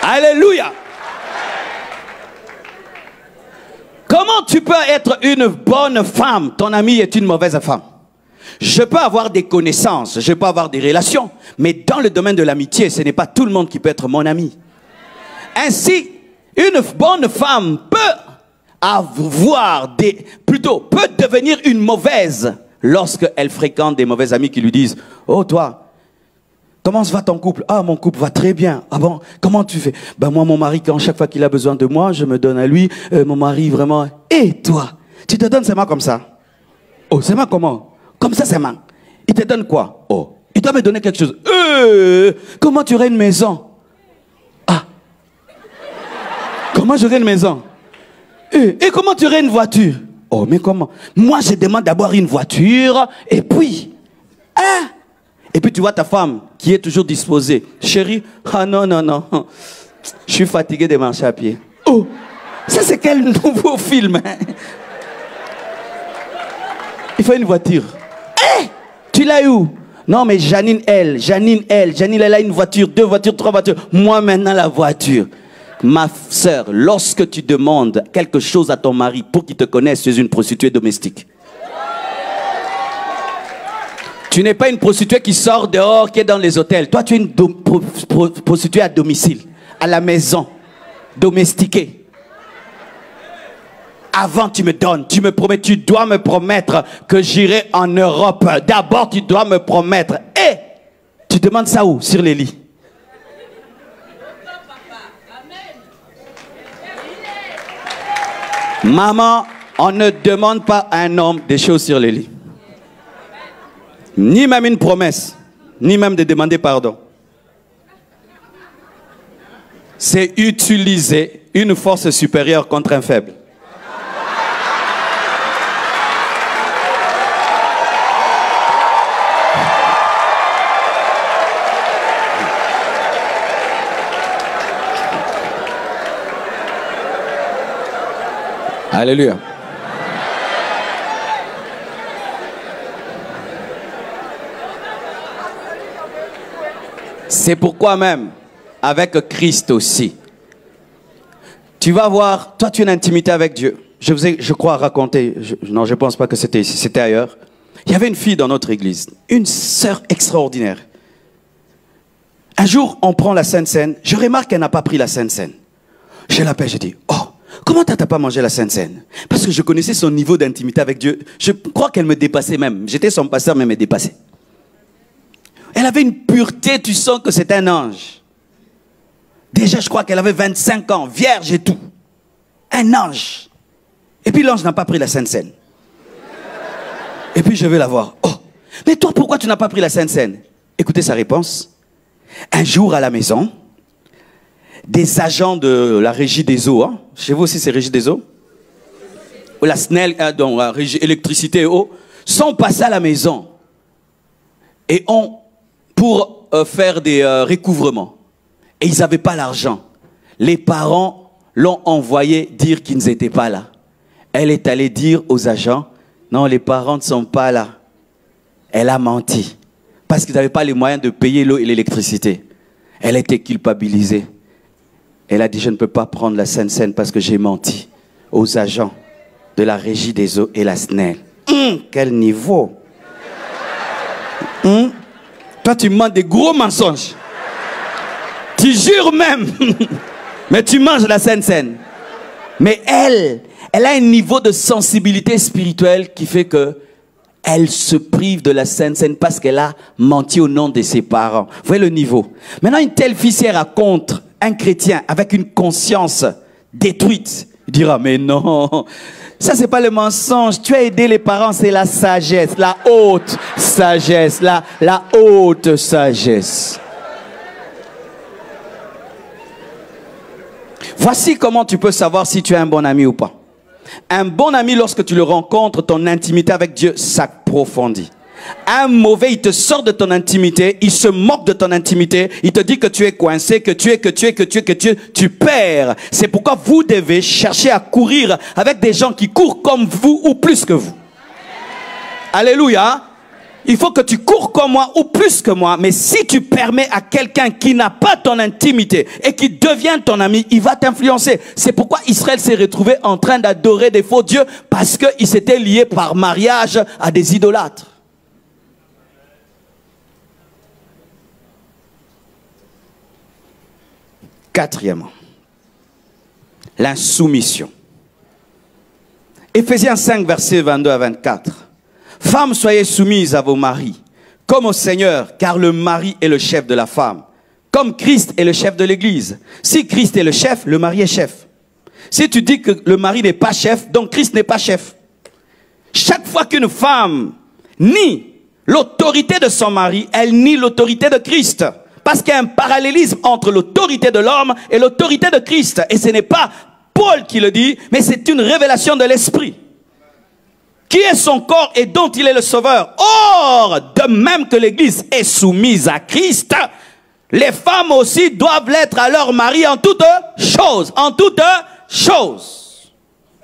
[SPEAKER 2] Alléluia. Comment tu peux être une bonne femme, ton ami est une mauvaise femme. Je peux avoir des connaissances, je peux avoir des relations, mais dans le domaine de l'amitié, ce n'est pas tout le monde qui peut être mon ami. Ainsi, une bonne femme peut peut devenir une mauvaise lorsqu'elle fréquente des mauvais amis qui lui disent « Oh toi, comment va ton couple? Ah, mon couple va très bien. Ah bon, comment tu fais? Ben moi, mon mari, quand chaque fois qu'il a besoin de moi, je me donne à lui. Mon mari, vraiment. Et toi, tu te donnes seulement comme ça? Oh, seulement comment? Comme ça, seulement. Il te donne quoi? Oh, il doit me donner quelque chose. Comment tu aurais une maison? Ah. Comment j'aurais une maison? Et comment tu aurais une voiture? Oh, mais comment? Moi, je demande d'abord une voiture, et puis... Hein? Et puis tu vois ta femme qui est toujours disposée. Chérie, ah non, non, non. Je suis fatigué de marcher à pied. Oh, ça c'est quel nouveau film, hein? Il faut une voiture. Eh, tu l'as où? Non, mais Janine, elle a une voiture, 2 voitures, 3 voitures. Moi maintenant la voiture. Ma sœur, lorsque tu demandes quelque chose à ton mari pour qu'il te connaisse, tu es une prostituée domestique. Tu n'es pas une prostituée qui sort dehors, qui est dans les hôtels. Toi, tu es une prostituée à domicile, à la maison, domestiquée. Avant, tu me donnes, tu me promets, tu dois me promettre que j'irai en Europe. D'abord, tu dois me promettre. Et tu demandes ça où? Sur les lits. Maman, on ne demande pas à un homme des choses sur les lits. Ni même une promesse, ni même de demander pardon. C'est utiliser une force supérieure contre un faible. Alléluia. C'est pourquoi même, avec Christ aussi, tu vas voir, toi tu as une intimité avec Dieu. Je vous ai, je crois, raconté, non je ne pense pas que c'était ici, c'était ailleurs. Il y avait une fille dans notre église, une sœur extraordinaire. Un jour, on prend la Sainte Seine, je remarque qu'elle n'a pas pris la Sainte Seine. Je l'appelle, je dis, oh, comment t'as pas mangé la Sainte Seine? Parce que je connaissais son niveau d'intimité avec Dieu. Je crois qu'elle me dépassait même. J'étais son pasteur, mais elle me dépassait. Elle avait une pureté, tu sens que c'est un ange. Déjà, je crois qu'elle avait 25 ans, vierge et tout. Un ange. Et puis l'ange n'a pas pris la Sainte Seine. Et puis je vais la voir. Oh, mais toi, pourquoi tu n'as pas pris la Sainte Seine? Écoutez sa réponse. Un jour à la maison, des agents de la régie des eaux, hein. Chez vous aussi c'est régie des eaux, ou la SNEL, donc la régie électricité et eau, sont passés à la maison et pour faire des recouvrements. Et ils n'avaient pas l'argent. Les parents l'ont envoyé dire qu'ils n'étaient pas là. Elle est allée dire aux agents, non, les parents ne sont pas là. Elle a menti. Parce qu'ils n'avaient pas les moyens de payer l'eau et l'électricité. Elle était culpabilisée. Elle a dit, je ne peux pas prendre la Sainte Seine parce que j'ai menti aux agents de la régie des eaux et la SNEL. Quel niveau! Toi, tu mens des gros mensonges. Tu jures même. Mais tu manges la Sainte Seine. Mais elle a un niveau de sensibilité spirituelle qui fait que elle se prive de la Sainte Seine parce qu'elle a menti au nom de ses parents. Vous voyez le niveau. Maintenant, une telle fille, si elle raconte un chrétien avec une conscience détruite, il dira, mais non, ça c'est pas le mensonge, tu as aidé les parents, c'est la sagesse, la haute sagesse, la haute sagesse. Voici comment tu peux savoir si tu es un bon ami ou pas. Un bon ami, lorsque tu le rencontres, ton intimité avec Dieu s'approfondit. Un mauvais, il te sort de ton intimité, il se moque de ton intimité, il te dit que tu es coincé, que tu perds. C'est pourquoi vous devez chercher à courir avec des gens qui courent comme vous ou plus que vous. Alléluia. Il faut que tu cours comme moi ou plus que moi. Mais si tu permets à quelqu'un qui n'a pas ton intimité et qui devient ton ami, il va t'influencer. C'est pourquoi Israël s'est retrouvé en train d'adorer des faux dieux, parce qu'il s'était lié par mariage à des idolâtres. Quatrièmement, l'insoumission. Éphésiens 5, versets 22 à 24. Femmes, soyez soumises à vos maris, comme au Seigneur, car le mari est le chef de la femme, comme Christ est le chef de l'Église. Si Christ est le chef, le mari est chef. Si tu dis que le mari n'est pas chef, donc Christ n'est pas chef. Chaque fois qu'une femme nie l'autorité de son mari, elle nie l'autorité de Christ. Parce qu'il y a un parallélisme entre l'autorité de l'homme et l'autorité de Christ. Et ce n'est pas Paul qui le dit, mais c'est une révélation de l'Esprit. Qui est son corps et dont il est le sauveur. Or, de même que l'Église est soumise à Christ, les femmes aussi doivent l'être à leur mari en toutes choses. En toutes choses.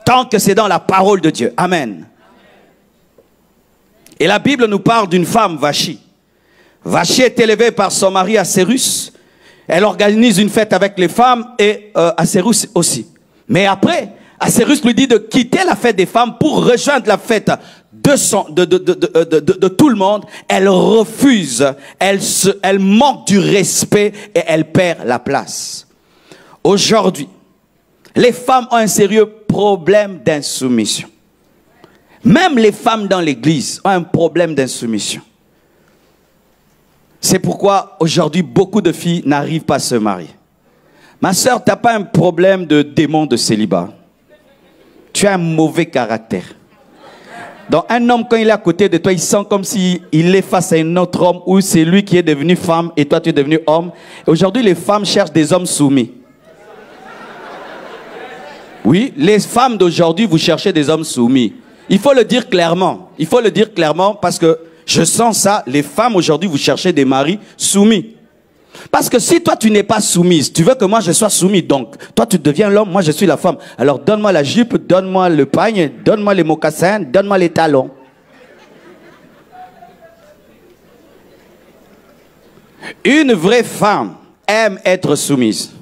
[SPEAKER 2] Tant que c'est dans la parole de Dieu. Amen. Et la Bible nous parle d'une femme, Vachi. Vachi est élevée par son mari Assérus. Elle organise une fête avec les femmes et Assérus aussi. Mais après, Assérus lui dit de quitter la fête des femmes pour rejoindre la fête de tout le monde. Elle refuse, elle manque du respect et elle perd la place. Aujourd'hui, les femmes ont un sérieux problème d'insoumission. Même les femmes dans l'église ont un problème d'insoumission. C'est pourquoi aujourd'hui beaucoup de filles n'arrivent pas à se marier. Ma soeur, tu n'as pas un problème de démon de célibat. Tu as un mauvais caractère. Donc un homme, quand il est à côté de toi, il sent comme s'il est face à un autre homme, ou c'est lui qui est devenu femme et toi tu es devenu homme. Aujourd'hui, les femmes cherchent des hommes soumis. Oui, les femmes d'aujourd'hui, vous cherchez des hommes soumis. Il faut le dire clairement. Il faut le dire clairement parce que je sens ça. Les femmes aujourd'hui, vous cherchez des maris soumis. Parce que si toi tu n'es pas soumise, tu veux que moi je sois soumis, donc toi tu deviens l'homme, moi je suis la femme. Alors donne-moi la jupe, donne-moi le pagne, donne-moi les mocassins, donne-moi les talons. Une vraie femme aime être soumise.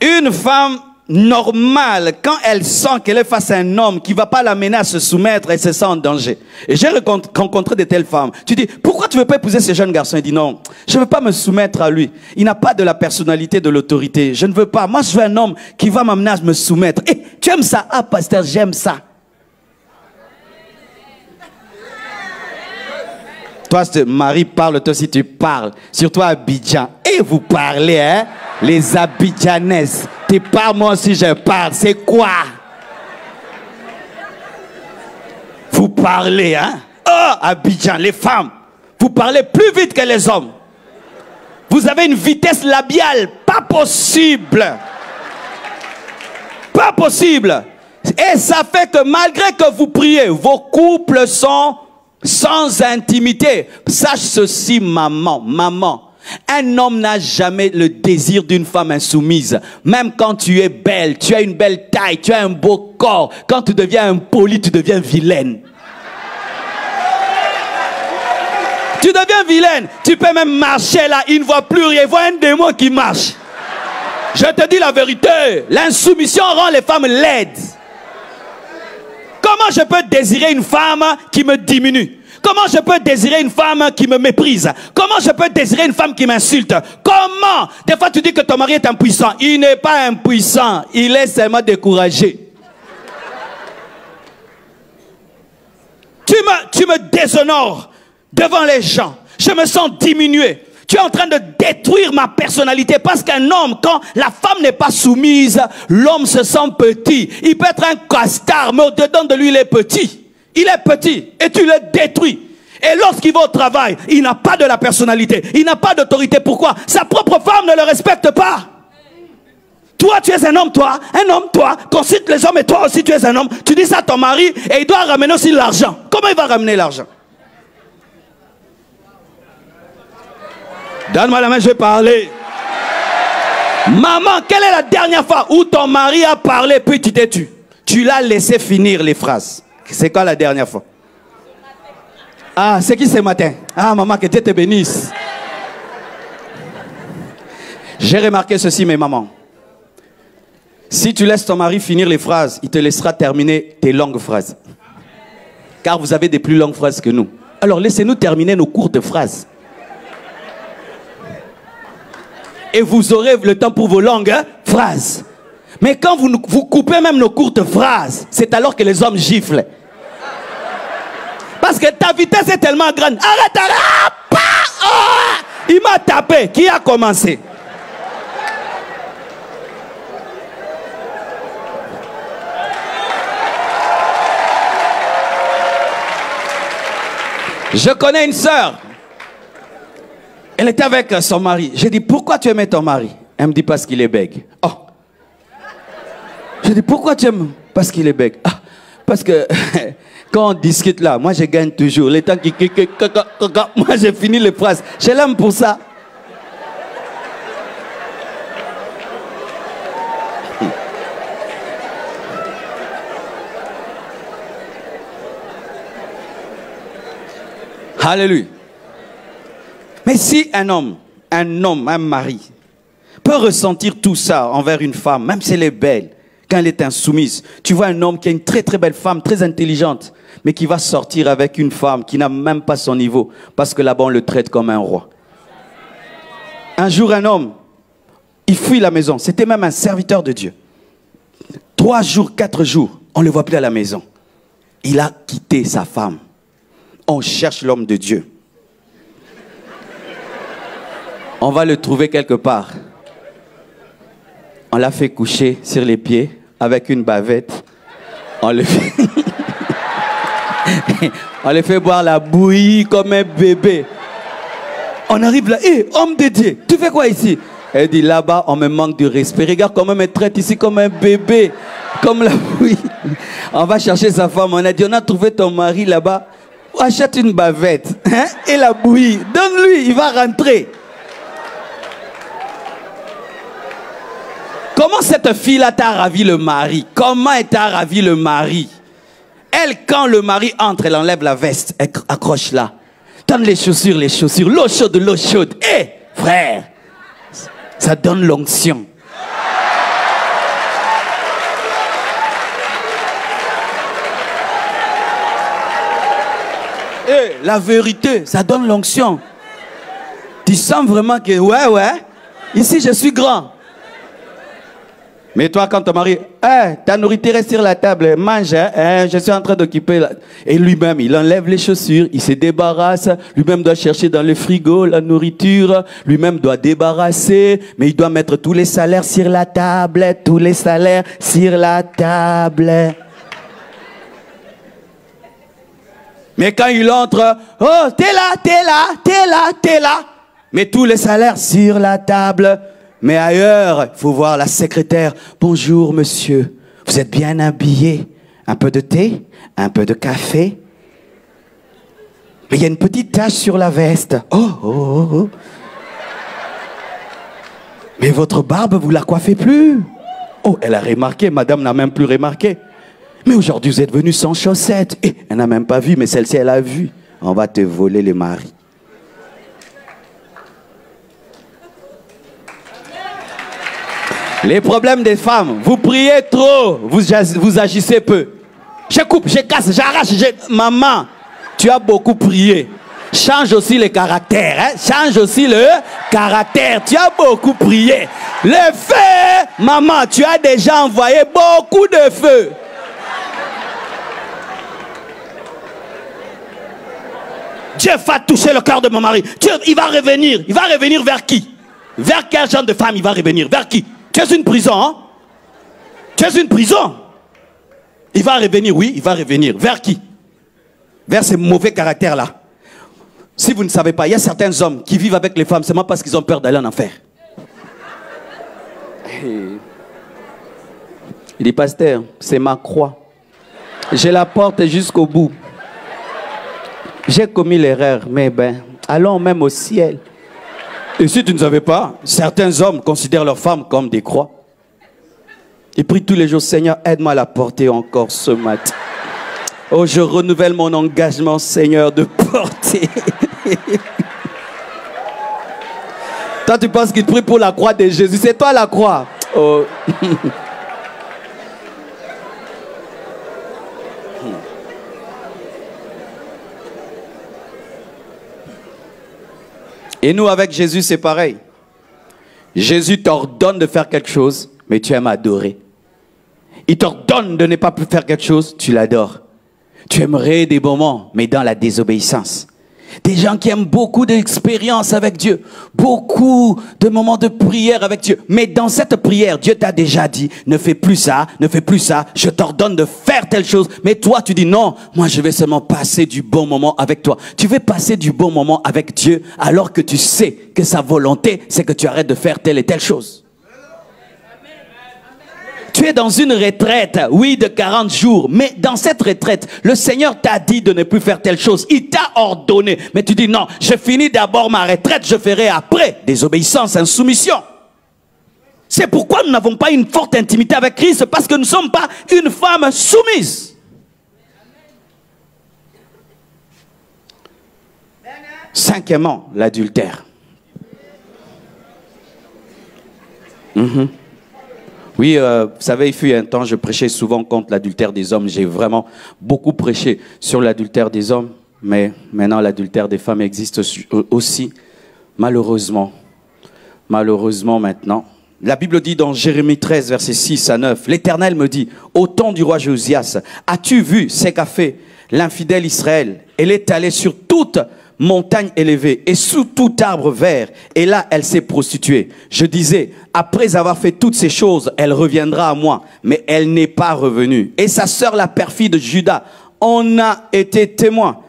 [SPEAKER 2] Une femme normale, quand elle sent qu'elle est face à un homme qui ne va pas l'amener à se soumettre, elle se sent en danger. Et j'ai rencontré de telles femmes. Tu dis, pourquoi tu ne veux pas épouser ce jeune garçon? Il dit, non, je ne veux pas me soumettre à lui. Il n'a pas de la personnalité, de l'autorité. Je ne veux pas. Moi, je veux un homme qui va m'amener à me soumettre. Et tu aimes ça? Ah, pasteur, j'aime ça. Toi, Marie parle, toi aussi tu parles. Surtout à Abidjan. Et vous parlez, hein? Les Abidjanaises. Tu parles, moi aussi je parle. C'est quoi? Vous parlez, hein? Oh, Abidjan, les femmes. Vous parlez plus vite que les hommes. Vous avez une vitesse labiale. Pas possible. Pas possible. Et ça fait que malgré que vous priez, vos couples sont sans intimité. Sache ceci, maman, maman. Un homme n'a jamais le désir d'une femme insoumise. Même quand tu es belle, tu as une belle taille, tu as un beau corps. Quand tu deviens impoli, tu deviens vilaine. Tu deviens vilaine. Tu peux même marcher là, il ne voit plus rien. Il voit un démon qui marche. Je te dis la vérité. L'insoumission rend les femmes laides. Comment je peux désirer une femme qui me diminue? Comment je peux désirer une femme qui me méprise? Comment je peux désirer une femme qui m'insulte? Comment? Des fois tu dis que ton mari est impuissant. Il n'est pas impuissant. Il est seulement découragé. Tu me déshonores devant les gens. Je me sens diminué. Tu es en train de détruire ma personnalité parce qu'un homme, quand la femme n'est pas soumise, l'homme se sent petit. Il peut être un castard, mais au-dedans de lui, il est petit. Il est petit et tu le détruis. Et lorsqu'il va au travail, il n'a pas de la personnalité. Il n'a pas d'autorité. Pourquoi? Sa propre femme ne le respecte pas. Toi, tu es un homme, toi. Un homme, toi. Consulte les hommes et toi aussi, tu es un homme. Tu dis ça à ton mari et il doit ramener aussi l'argent. Comment il va ramener l'argent? Donne-moi la main, je vais parler. Maman, quelle est la dernière fois où ton mari a parlé puis tu t'es tu? Tu l'as laissé finir les phrases. C'est quoi la dernière fois? Ah, c'est qui ce matin? Ah, maman, que Dieu te bénisse. J'ai remarqué ceci, mes mamans. Si tu laisses ton mari finir les phrases, il te laissera terminer tes longues phrases. Car vous avez des plus longues phrases que nous. Alors laissez-nous terminer nos courtes phrases. Et vous aurez le temps pour vos longues phrases. Mais quand vous coupez même nos courtes phrases, c'est alors que les hommes giflent. Parce que ta vitesse est tellement grande. Arrête, arrête. Oh, il m'a tapé. Qui a commencé? Je connais une sœur. Elle était avec son mari. J'ai dit, pourquoi tu aimais ton mari? Elle me dit, parce qu'il est bègue. Oh. J'ai dit, pourquoi tu aimes? Parce qu'il est bègue. Ah, parce que quand on discute là, moi je gagne toujours. Les temps qui... Moi j'ai fini les phrases. Je l'aime pour ça. Alléluia. Mais si un homme, un mari, peut ressentir tout ça envers une femme, même si elle est belle, quand elle est insoumise, tu vois un homme qui a une très très belle femme, très intelligente, mais qui va sortir avec une femme qui n'a même pas son niveau, parce que là-bas on le traite comme un roi. Un jour un homme, il fuit la maison, c'était même un serviteur de Dieu. 3 jours, 4 jours, on ne le voit plus à la maison. Il a quitté sa femme. On cherche l'homme de Dieu. On va le trouver quelque part. On l'a fait coucher sur les pieds avec une bavette. On le fait, on le fait boire la bouillie comme un bébé. On arrive là, hé, homme de Dieu, tu fais quoi ici? Elle dit, là-bas, on me manque de respect. Regarde comment on me traite ici comme un bébé, comme la bouillie. On va chercher sa femme. On a dit, on a trouvé ton mari là-bas. Achète une bavette, hein, et la bouillie. Donne-lui, il va rentrer. Comment cette fille-là t'a ravi le mari? Comment elle t'a ravi le mari? Elle, quand le mari entre, elle enlève la veste, elle accroche là. Donne les chaussures, l'eau chaude, l'eau chaude. Hé, frère, ça donne l'onction. Hé, la vérité, ça donne l'onction. Tu sens vraiment que, ouais, ici je suis grand. Mais toi, quand ton mari, ta nourriture est sur la table, mange, je suis en train d'occuper. Et lui-même, il enlève les chaussures, il se débarrasse. Lui-même doit chercher dans le frigo la nourriture. Lui-même doit débarrasser. Mais il doit mettre tous les salaires sur la table. Tous les salaires sur la table. Mais quand il entre, oh, t'es là. Mais tous les salaires sur la table. Mais ailleurs, il faut voir la secrétaire. Bonjour, monsieur. Vous êtes bien habillé. Un peu de thé, un peu de café. Mais il y a une petite tache sur la veste. Oh. Mais votre barbe, vous la coiffez plus. Oh, elle a remarqué. Madame n'a même plus remarqué. Mais aujourd'hui, vous êtes venu sans chaussettes. Et elle n'a même pas vu, mais celle-ci, elle a vu. On va te voler les maris. Les problèmes des femmes, vous priez trop, vous agissez peu. Je coupe, je casse, j'arrache. Maman, tu as beaucoup prié. Change aussi le caractère. Hein? Change aussi le caractère. Tu as beaucoup prié. Le feu, maman, tu as déjà envoyé beaucoup de feu. Dieu va toucher le cœur de mon mari. Dieu, il va revenir. Il va revenir vers qui? Vers quel genre de femme il va revenir? Vers qui? Tu es une prison, hein? Tu es une prison. Il va revenir, oui, il va revenir. Vers qui? Vers ces mauvais caractères-là. Si vous ne savez pas, il y a certains hommes qui vivent avec les femmes seulement parce qu'ils ont peur d'aller en enfer. Il dit, pasteur, c'est ma croix. Je la porte jusqu'au bout. J'ai commis l'erreur, mais allons même au ciel. Et si tu ne savais pas, certains hommes considèrent leurs femmes comme des croix. Ils prient tous les jours, Seigneur, aide-moi à la porter encore ce matin. Oh, je renouvelle mon engagement, Seigneur, de porter. Toi, tu penses qu'il prie pour la croix de Jésus. C'est toi la croix. Oh. Et nous, avec Jésus, c'est pareil. Jésus t'ordonne de faire quelque chose, mais tu aimes adorer. Il t'ordonne de ne pas faire quelque chose, tu l'adores. Tu aimerais des moments, mais dans la désobéissance. Des gens qui aiment beaucoup d'expériences avec Dieu, beaucoup de moments de prière avec Dieu. Mais dans cette prière, Dieu t'a déjà dit, ne fais plus ça, je t'ordonne de faire telle chose. Mais toi, tu dis non, moi je vais seulement passer du bon moment avec toi. Tu veux passer du bon moment avec Dieu alors que tu sais que sa volonté, c'est que tu arrêtes de faire telle et telle chose. Tu es dans une retraite, oui, de 40 jours. Mais dans cette retraite, le Seigneur t'a dit de ne plus faire telle chose. Il t'a ordonné. Mais tu dis non, je finis d'abord ma retraite, je ferai après. Désobéissance, insoumission. C'est pourquoi nous n'avons pas une forte intimité avec Christ, parce que nous ne sommes pas une femme soumise. Cinquièmement, l'adultère. Oui, vous savez, il fut un temps, je prêchais souvent contre l'adultère des hommes. J'ai vraiment beaucoup prêché sur l'adultère des hommes. Mais maintenant, l'adultère des femmes existe aussi, malheureusement. Malheureusement maintenant. La Bible dit dans Jérémie 13, versets 6 à 9, l'Éternel me dit, au temps du roi Josias, as-tu vu ce qu'a fait l'infidèle Israël? Elle est allée sur toute montagne élevée et sous tout arbre vert, et là elle s'est prostituée. Je disais, après avoir fait toutes ces choses, elle reviendra à moi, mais elle n'est pas revenue. Et sa sœur la perfide Juda en a été témoin.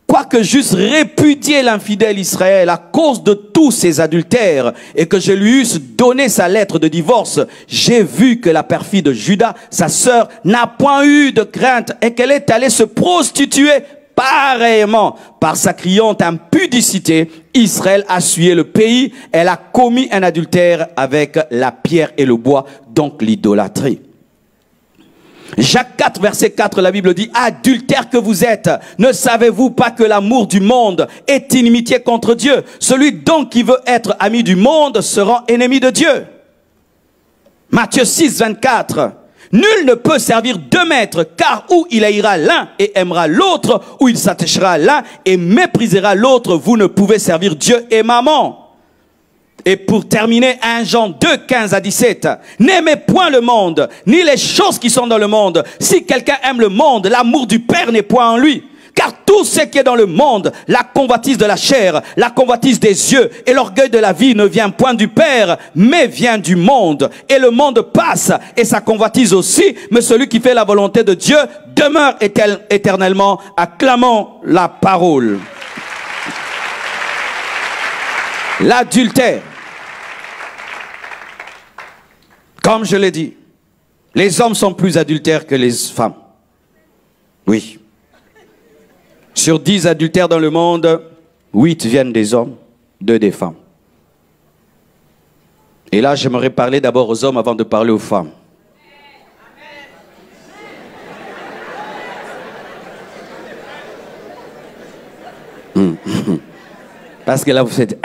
[SPEAKER 2] Quoique j'eusse répudié l'infidèle Israël à cause de tous ses adultères et que je lui eusse donné sa lettre de divorce, j'ai vu que la perfide Juda, sa sœur, n'a point eu de crainte et qu'elle est allée se prostituer. Pareillement, par sa criante impudicité, Israël a souillé le pays. Elle a commis un adultère avec la pierre et le bois, donc l'idolâtrie. Jacques 4, verset 4, la Bible dit, adultères que vous êtes, ne savez-vous pas que l'amour du monde est inimitié contre Dieu? Celui donc qui veut être ami du monde se rend ennemi de Dieu. Matthieu 6, 24. Nul ne peut servir deux maîtres, car ou il haïra l'un et aimera l'autre, ou il s'attachera à l'un et méprisera l'autre. Vous ne pouvez servir Dieu et maman. Et pour terminer, 1 Jean 2, 15 à 17. N'aimez point le monde, ni les choses qui sont dans le monde. Si quelqu'un aime le monde, l'amour du Père n'est point en lui. Car tout ce qui est dans le monde, la convoitise de la chair, la convoitise des yeux et l'orgueil de la vie ne vient point du Père, mais vient du monde. Et le monde passe et sa convoitise aussi, mais celui qui fait la volonté de Dieu demeure éternellement. Acclamons la parole. L'adultère. Comme je l'ai dit, les hommes sont plus adultères que les femmes. Oui. Sur 10 adultères dans le monde, 8 viennent des hommes, 2 des femmes. Et là, j'aimerais parler d'abord aux hommes avant de parler aux femmes. Parce que là, vous faites...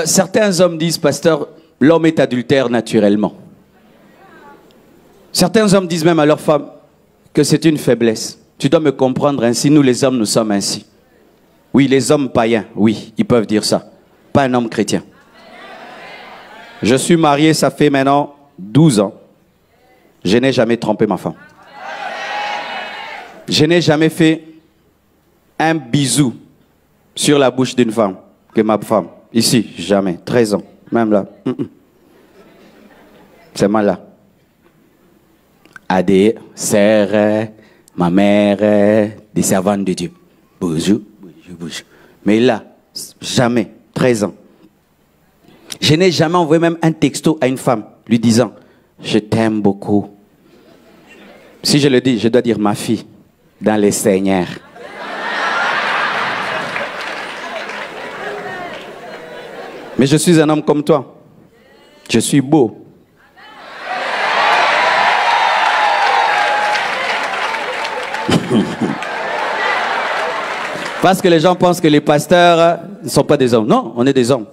[SPEAKER 2] certains hommes disent, pasteur, l'homme est adultère naturellement. Certains hommes disent même à leurs femmes que c'est une faiblesse. Tu dois me comprendre ainsi, nous les hommes, nous sommes ainsi. Oui, les hommes païens, oui, ils peuvent dire ça. Pas un homme chrétien. Je suis marié, ça fait maintenant 12 ans. Je n'ai jamais trompé ma femme. Je n'ai jamais fait un bisou sur la bouche d'une femme que ma femme. Ici, jamais. 13 ans. Même là. C'est mal là. À des sœurs, ma mère, des servantes de Dieu. Bonjour, bonjour, bonjour. Mais là, jamais. 13 ans. Je n'ai jamais envoyé même un texto à une femme lui disant « Je t'aime beaucoup ». Si je le dis, je dois dire « ma fille » dans les Seigneurs. Mais je suis un homme comme toi. Je suis beau. Parce que les gens pensent que les pasteurs ne sont pas des hommes. Non, on est des hommes.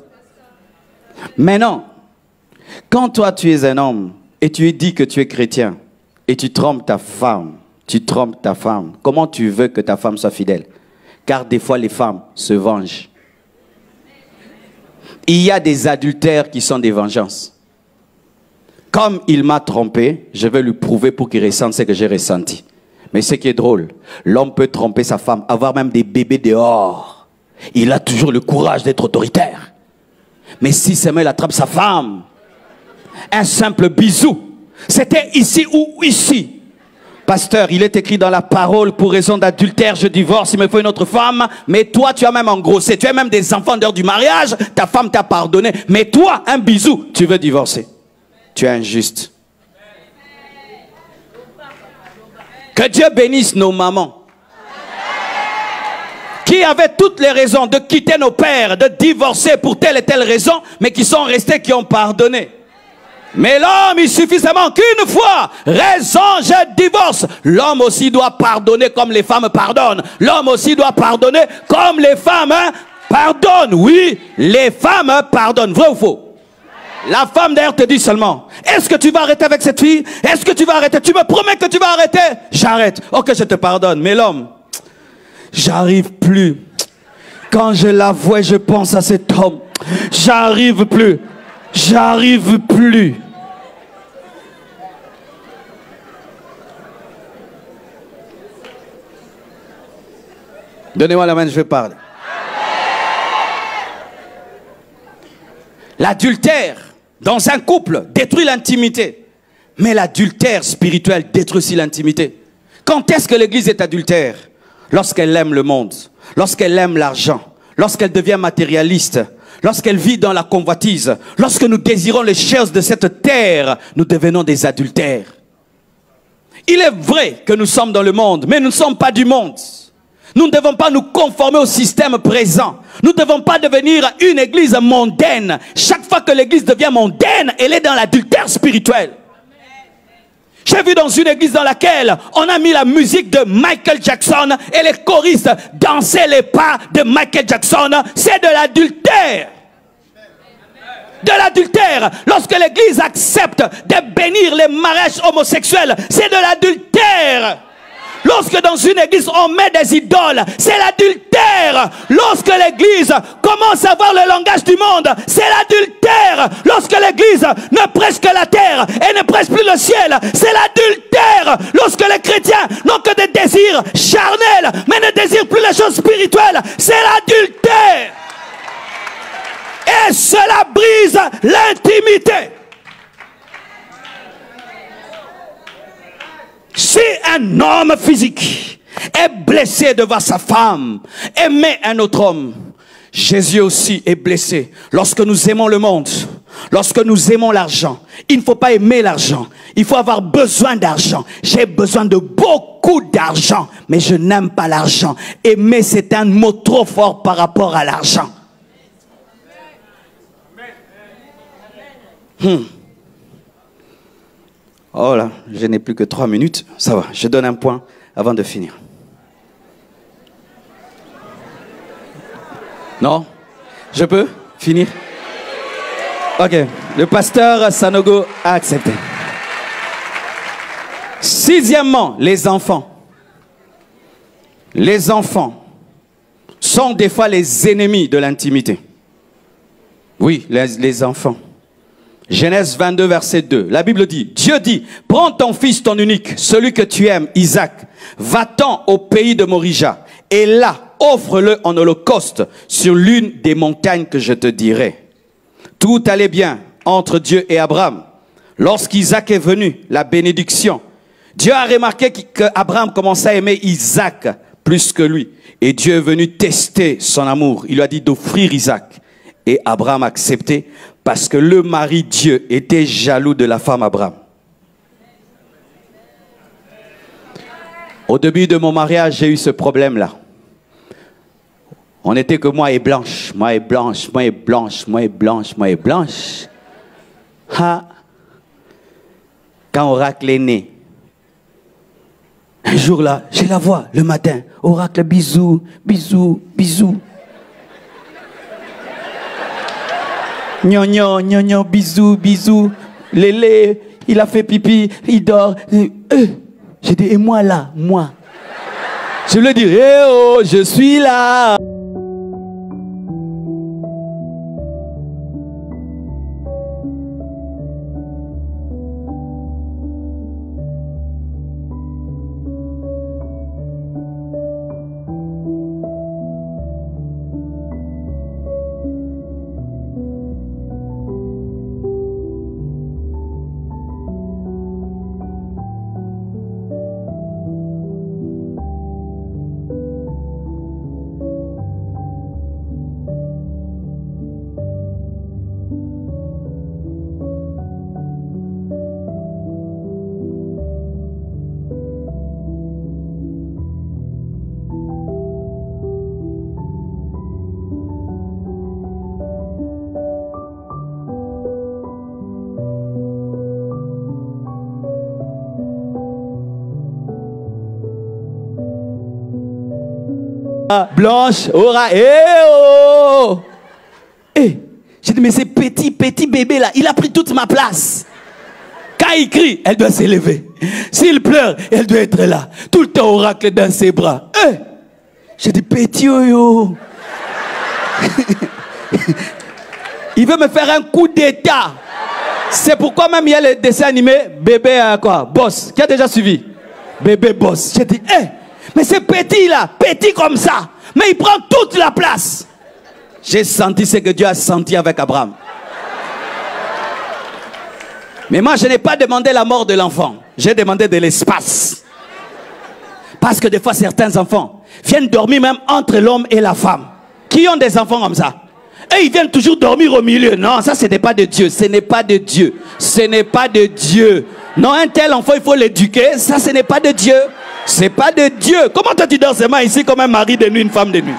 [SPEAKER 2] Mais non, quand toi tu es un homme et tu dis que tu es chrétien et tu trompes ta femme, comment tu veux que ta femme soit fidèle? Car des fois les femmes se vengent. Il y a des adultères qui sont des vengeances. Comme il m'a trompé, je vais lui prouver pour qu'il ressente ce que j'ai ressenti. Mais ce qui est drôle, l'homme peut tromper sa femme, avoir même des bébés dehors. Il a toujours le courage d'être autoritaire. Mais si Samuel attrape sa femme, un simple bisou, c'était ici ou ici. Pasteur, il est écrit dans la parole, pour raison d'adultère, je divorce, il me faut une autre femme. Mais toi, tu as même engrossé, tu as même des enfants d'heure du mariage, ta femme t'a pardonné. Mais toi, un bisou, tu veux divorcer. Tu es injuste. Que Dieu bénisse nos mamans qui avaient toutes les raisons de quitter nos pères, de divorcer pour telle et telle raison, mais qui sont restés, qui ont pardonné. Mais l'homme, il suffit seulement qu'une fois, raison, je divorce. L'homme aussi doit pardonner comme les femmes pardonnent. L'homme aussi doit pardonner comme les femmes pardonnent. Oui, les femmes pardonnent. Vrai ou faux? La femme d'ailleurs te dit seulement, est-ce que tu vas arrêter avec cette fille? Est-ce que tu vas arrêter? Tu me promets que tu vas arrêter? J'arrête. Ok, je te pardonne. Mais l'homme, j'arrive plus. Quand je la vois, je pense à cet homme. J'arrive plus. J'arrive plus. Donnez-moi la main, je vais parler. L'adultère dans un couple détruit l'intimité. Mais l'adultère spirituel détruit aussi l'intimité. Quand est-ce que l'église est adultère? Lorsqu'elle aime le monde, lorsqu'elle aime l'argent, lorsqu'elle devient matérialiste, lorsqu'elle vit dans la convoitise, lorsque nous désirons les choses de cette terre, nous devenons des adultères. Il est vrai que nous sommes dans le monde, mais nous ne sommes pas du monde. Nous ne devons pas nous conformer au système présent. Nous ne devons pas devenir une église mondaine. Chaque fois que l'église devient mondaine, elle est dans l'adultère spirituel. J'ai vu dans une église dans laquelle on a mis la musique de Michael Jackson et les choristes dansaient les pas de Michael Jackson. C'est de l'adultère. De l'adultère. Lorsque l'église accepte de bénir les mariages homosexuels, c'est de l'adultère. Lorsque dans une église on met des idoles, c'est l'adultère. Lorsque l'église commence à voir le langage du monde, c'est l'adultère. Lorsque l'église ne prêche que la terre et ne prêche plus le ciel, c'est l'adultère. Lorsque les chrétiens n'ont que des désirs charnels, mais ne désirent plus les choses spirituelles, c'est l'adultère. Et cela brise l'intimité. Si un homme physique est blessé devant sa femme, aimer un autre homme, Jésus aussi est blessé. Lorsque nous aimons le monde, lorsque nous aimons l'argent, il ne faut pas aimer l'argent. Il faut avoir besoin d'argent. J'ai besoin de beaucoup d'argent, mais je n'aime pas l'argent. Aimer, c'est un mot trop fort par rapport à l'argent. Oh là, je n'ai plus que 3 minutes. Ça va, je donne un point avant de finir. Non? Je peux finir? Ok, le pasteur Sanogo a accepté. Sixièmement, les enfants. Les enfants sont des fois les ennemis de l'intimité. Oui, les enfants. Genèse 22, verset 2. La Bible dit, Dieu dit, prends ton fils, ton unique, celui que tu aimes, Isaac, va-t'en au pays de Morija, et là, offre-le en holocauste sur l'une des montagnes que je te dirai. Tout allait bien entre Dieu et Abraham. Lorsqu'Isaac est venu, la bénédiction, Dieu a remarqué qu'Abraham commençait à aimer Isaac plus que lui. Et Dieu est venu tester son amour. Il lui a dit d'offrir Isaac. Et Abraham a accepté parce que le mari Dieu était jaloux de la femme Abraham. Au début de mon mariage, j'ai eu ce problème-là. On n'était que moi et Blanche, moi et Blanche, moi et Blanche, moi et Blanche, moi et Blanche. Ah. Quand on racle les nez, Un jour là, je la vois le matin. Oracle, bisous, bisous, bisous. Gnognon, gnognon, bisous, bisous. Lélé, il a fait pipi, il dort. J'ai dit, et moi là, moi. Je lui ai dit, eh oh, je suis là. Blanche, aura, oh! J'ai dit, mais ce petit bébé là, il a pris toute ma place. Quand il crie, elle doit s'élever. S'il pleure, elle doit être là. Tout le temps oracle dans ses bras. J'ai dit, petit yo. Il veut me faire un coup d'état. C'est pourquoi même il y a le dessin animé Bébé Boss, qui a déjà suivi. Bébé Boss. J'ai dit, mais c'est petit là, petit comme ça, mais il prend toute la place. J'ai senti ce que Dieu a senti avec Abraham. Mais moi je n'ai pas demandé la mort de l'enfant, j'ai demandé de l'espace. Parce que des fois certains enfants viennent dormir même entre l'homme et la femme. Qui ont des enfants comme ça? Et ils viennent toujours dormir au milieu. Non, ça ce n'est pas de Dieu, ce n'est pas de Dieu. Ce n'est pas de Dieu. Non, un tel enfant il faut l'éduquer, ça ce n'est pas de Dieu. C'est pas de Dieu. Comment toi tu dors seulement ici comme un mari de nuit, une femme de nuit?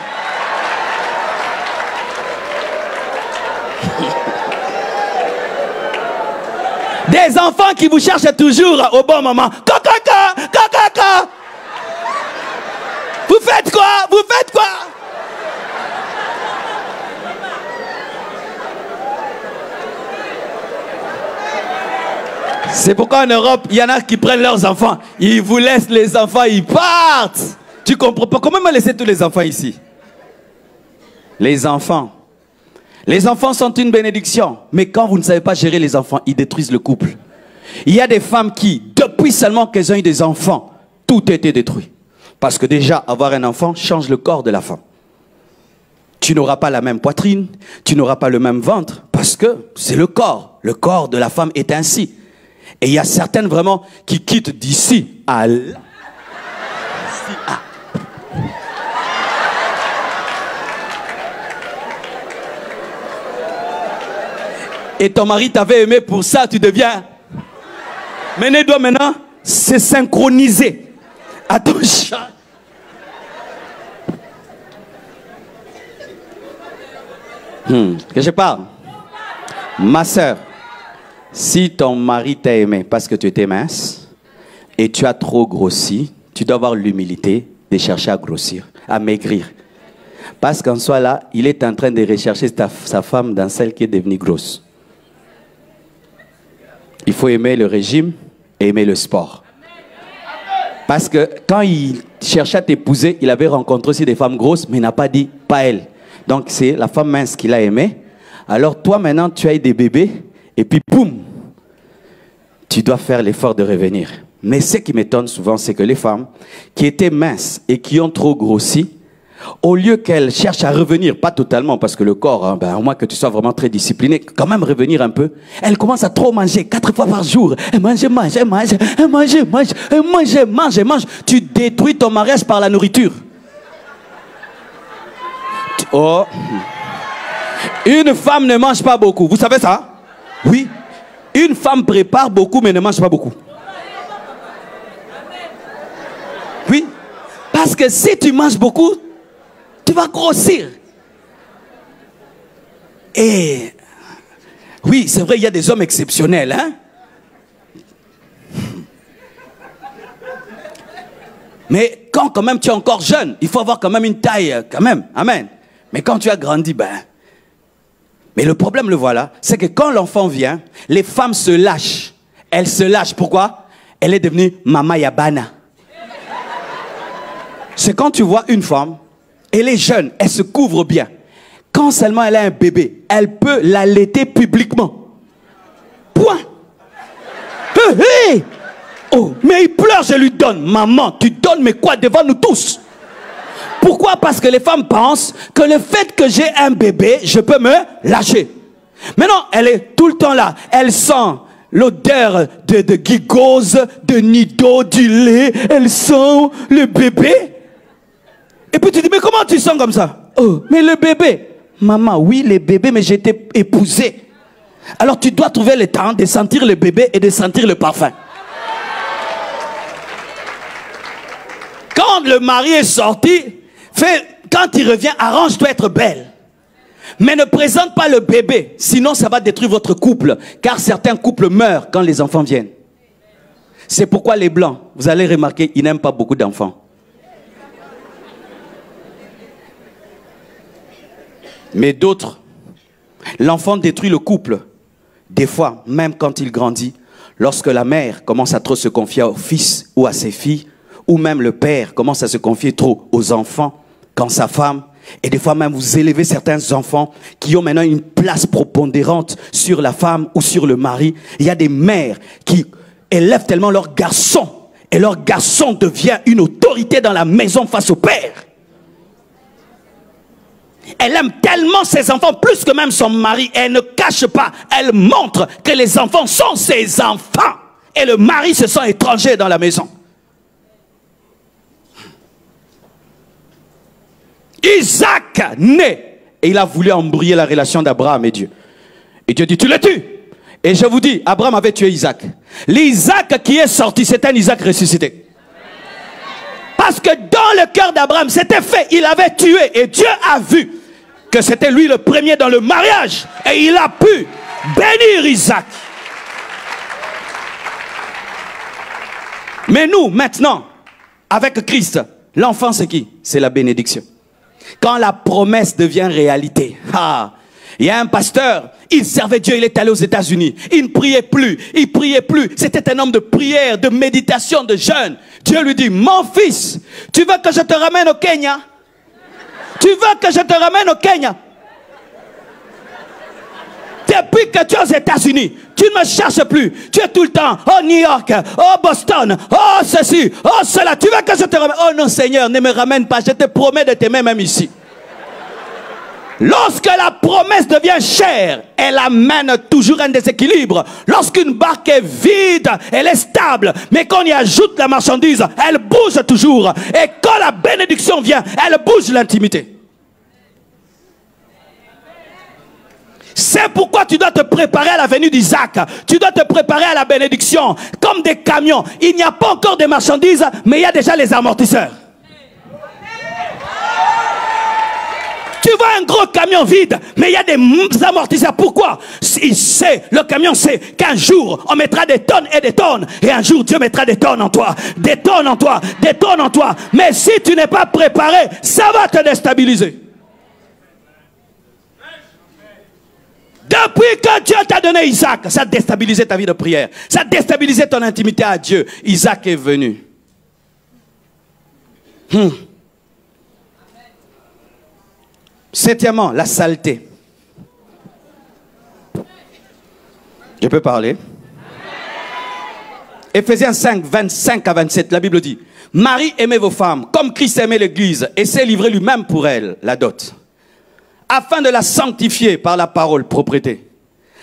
[SPEAKER 2] Des enfants qui vous cherchent toujours au bon moment. Coca. Vous faites quoi? Vous faites quoi? C'est pourquoi en Europe, il y en a qui prennent leurs enfants. Ils vous laissent les enfants, ils partent. Tu comprends pas? Comment me laisser tous les enfants ici? Les enfants. Les enfants sont une bénédiction. Mais quand vous ne savez pas gérer les enfants, ils détruisent le couple. Il y a des femmes qui, depuis seulement qu'elles ont eu des enfants, tout a été détruit. Parce que déjà, avoir un enfant change le corps de la femme. Tu n'auras pas la même poitrine, tu n'auras pas le même ventre, parce que c'est le corps. Le corps de la femme est ainsi. Et il y a certaines vraiment qui quittent d'ici à là. Et ton mari t'avait aimé pour ça, tu deviens. Mais doit maintenant se synchroniser à ton chat. Que je parle. Ma soeur, si ton mari t'a aimé parce que tu étais mince et tu as trop grossi, tu dois avoir l'humilité de chercher à grossir, à maigrir. Parce qu'en soi là, il est en train de rechercher sa femme dans celle qui est devenue grosse. Il faut aimer le régime et aimer le sport. Parce que quand il cherchait à t'épouser, il avait rencontré aussi des femmes grosses, mais il n'a pas dit, pas elle. Donc c'est la femme mince qu'il a aimée. Alors toi maintenant, tu as eu des bébés, et puis boum, tu dois faire l'effort de revenir. Mais ce qui m'étonne souvent, c'est que les femmes qui étaient minces et qui ont trop grossi, au lieu qu'elles cherchent à revenir, pas totalement, parce que le corps, hein, à moins que tu sois vraiment très discipliné, quand même revenir un peu, elles commencent à trop manger, 4 fois par jour. Elles mangent. Tu détruis ton mariage par la nourriture. Oh. Une femme ne mange pas beaucoup. Vous savez ça? Oui. Une femme prépare beaucoup, mais ne mange pas beaucoup. Oui. Parce que si tu manges beaucoup, tu vas grossir. Et oui, c'est vrai, il y a des hommes exceptionnels, hein? Mais quand même tu es encore jeune, il faut avoir quand même une taille, quand même. Amen. Mais quand tu as grandi, Mais le problème, le voilà, c'est que quand l'enfant vient, les femmes se lâchent. Elles se lâchent. Pourquoi? Elle est devenue Mama Yabana. C'est quand tu vois une femme, elle est jeune, elle se couvre bien. Quand seulement elle a un bébé, elle peut l'allaiter publiquement. Point. Hey! Oh, mais il pleure, je lui donne. Maman, tu donnes, mais quoi, devant nous tous? Pourquoi? Parce que les femmes pensent que le fait que j'ai un bébé, je peux me lâcher. Mais non, elle est tout le temps là. Elle sent l'odeur de gigose, de nido, du lait. Elle sent le bébé. Et puis tu dis, mais comment tu sens comme ça? Oh, mais le bébé. Maman, oui, le bébé, mais j'étais épousée. Alors tu dois trouver le temps de sentir le bébé et de sentir le parfum. Quand le mari est sorti, quand il revient, arrange-toi être belle. Mais ne présente pas le bébé, sinon ça va détruire votre couple. Car certains couples meurent quand les enfants viennent. C'est pourquoi les blancs, vous allez remarquer, ils n'aiment pas beaucoup d'enfants. Mais d'autres, l'enfant détruit le couple. Des fois, même quand il grandit, lorsque la mère commence à trop se confier au fils ou à ses filles, ou même le père commence à se confier trop aux enfants, quand sa femme, et des fois même vous élevez certains enfants qui ont maintenant une place prépondérante sur la femme ou sur le mari. Il y a des mères qui élèvent tellement leur garçon, et leur garçon devient une autorité dans la maison face au père. Elle aime tellement ses enfants, plus que même son mari. Elle ne cache pas, elle montre que les enfants sont ses enfants. Et le mari se sent étranger dans la maison. Isaac naît. Et il a voulu embrouiller la relation d'Abraham et Dieu. Et Dieu dit, tu le tues. Et je vous dis, Abraham avait tué Isaac. L'Isaac qui est sorti, c'est un Isaac ressuscité. Parce que dans le cœur d'Abraham, c'était fait. Il avait tué. Et Dieu a vu que c'était lui le premier dans le mariage. Et il a pu bénir Isaac. Mais nous, maintenant, avec Christ, l'enfant c'est qui? C'est la bénédiction. Quand la promesse devient réalité. Il y a un pasteur, il servait Dieu, il est allé aux États-Unis. Il ne priait plus, il priait plus. C'était un homme de prière, de méditation, de jeûne. Dieu lui dit, mon fils, tu veux que je te ramène au Kenya? Tu veux que je te ramène au Kenya? Depuis que tu es aux États-Unis, tu ne me cherches plus. Tu es tout le temps au New York, au Boston, oh ceci, oh cela. Tu veux que je te ramène? Oh non Seigneur, ne me ramène pas. Je te promets de t'aimer même ici. Lorsque la promesse devient chère, elle amène toujours un déséquilibre. Lorsqu'une barque est vide, elle est stable. Mais quand on y ajoute la marchandise, elle bouge toujours. Et quand la bénédiction vient, elle bouge l'intimité. C'est pourquoi tu dois te préparer à la venue d'Isaac. Tu dois te préparer à la bénédiction. Comme des camions. Il n'y a pas encore de marchandises, mais il y a déjà les amortisseurs. Tu vois un gros camion vide, mais il y a des amortisseurs. Pourquoi? Le camion sait qu'un jour, on mettra des tonnes et des tonnes. Et un jour, Dieu mettra des tonnes en toi. Des tonnes en toi. Des tonnes en toi. Mais si tu n'es pas préparé, ça va te déstabiliser. Depuis que Dieu t'a donné Isaac, ça a déstabilisé ta vie de prière. Ça a déstabilisé ton intimité à Dieu. Isaac est venu. Septièmement, la saleté. Je peux parler? Éphésiens 5, 25 à 27, la Bible dit, Marie, aimez vos femmes, comme Christ aimait l'Église, et s'est livré lui-même pour elle, la dot, afin de la sanctifier par la parole, propreté,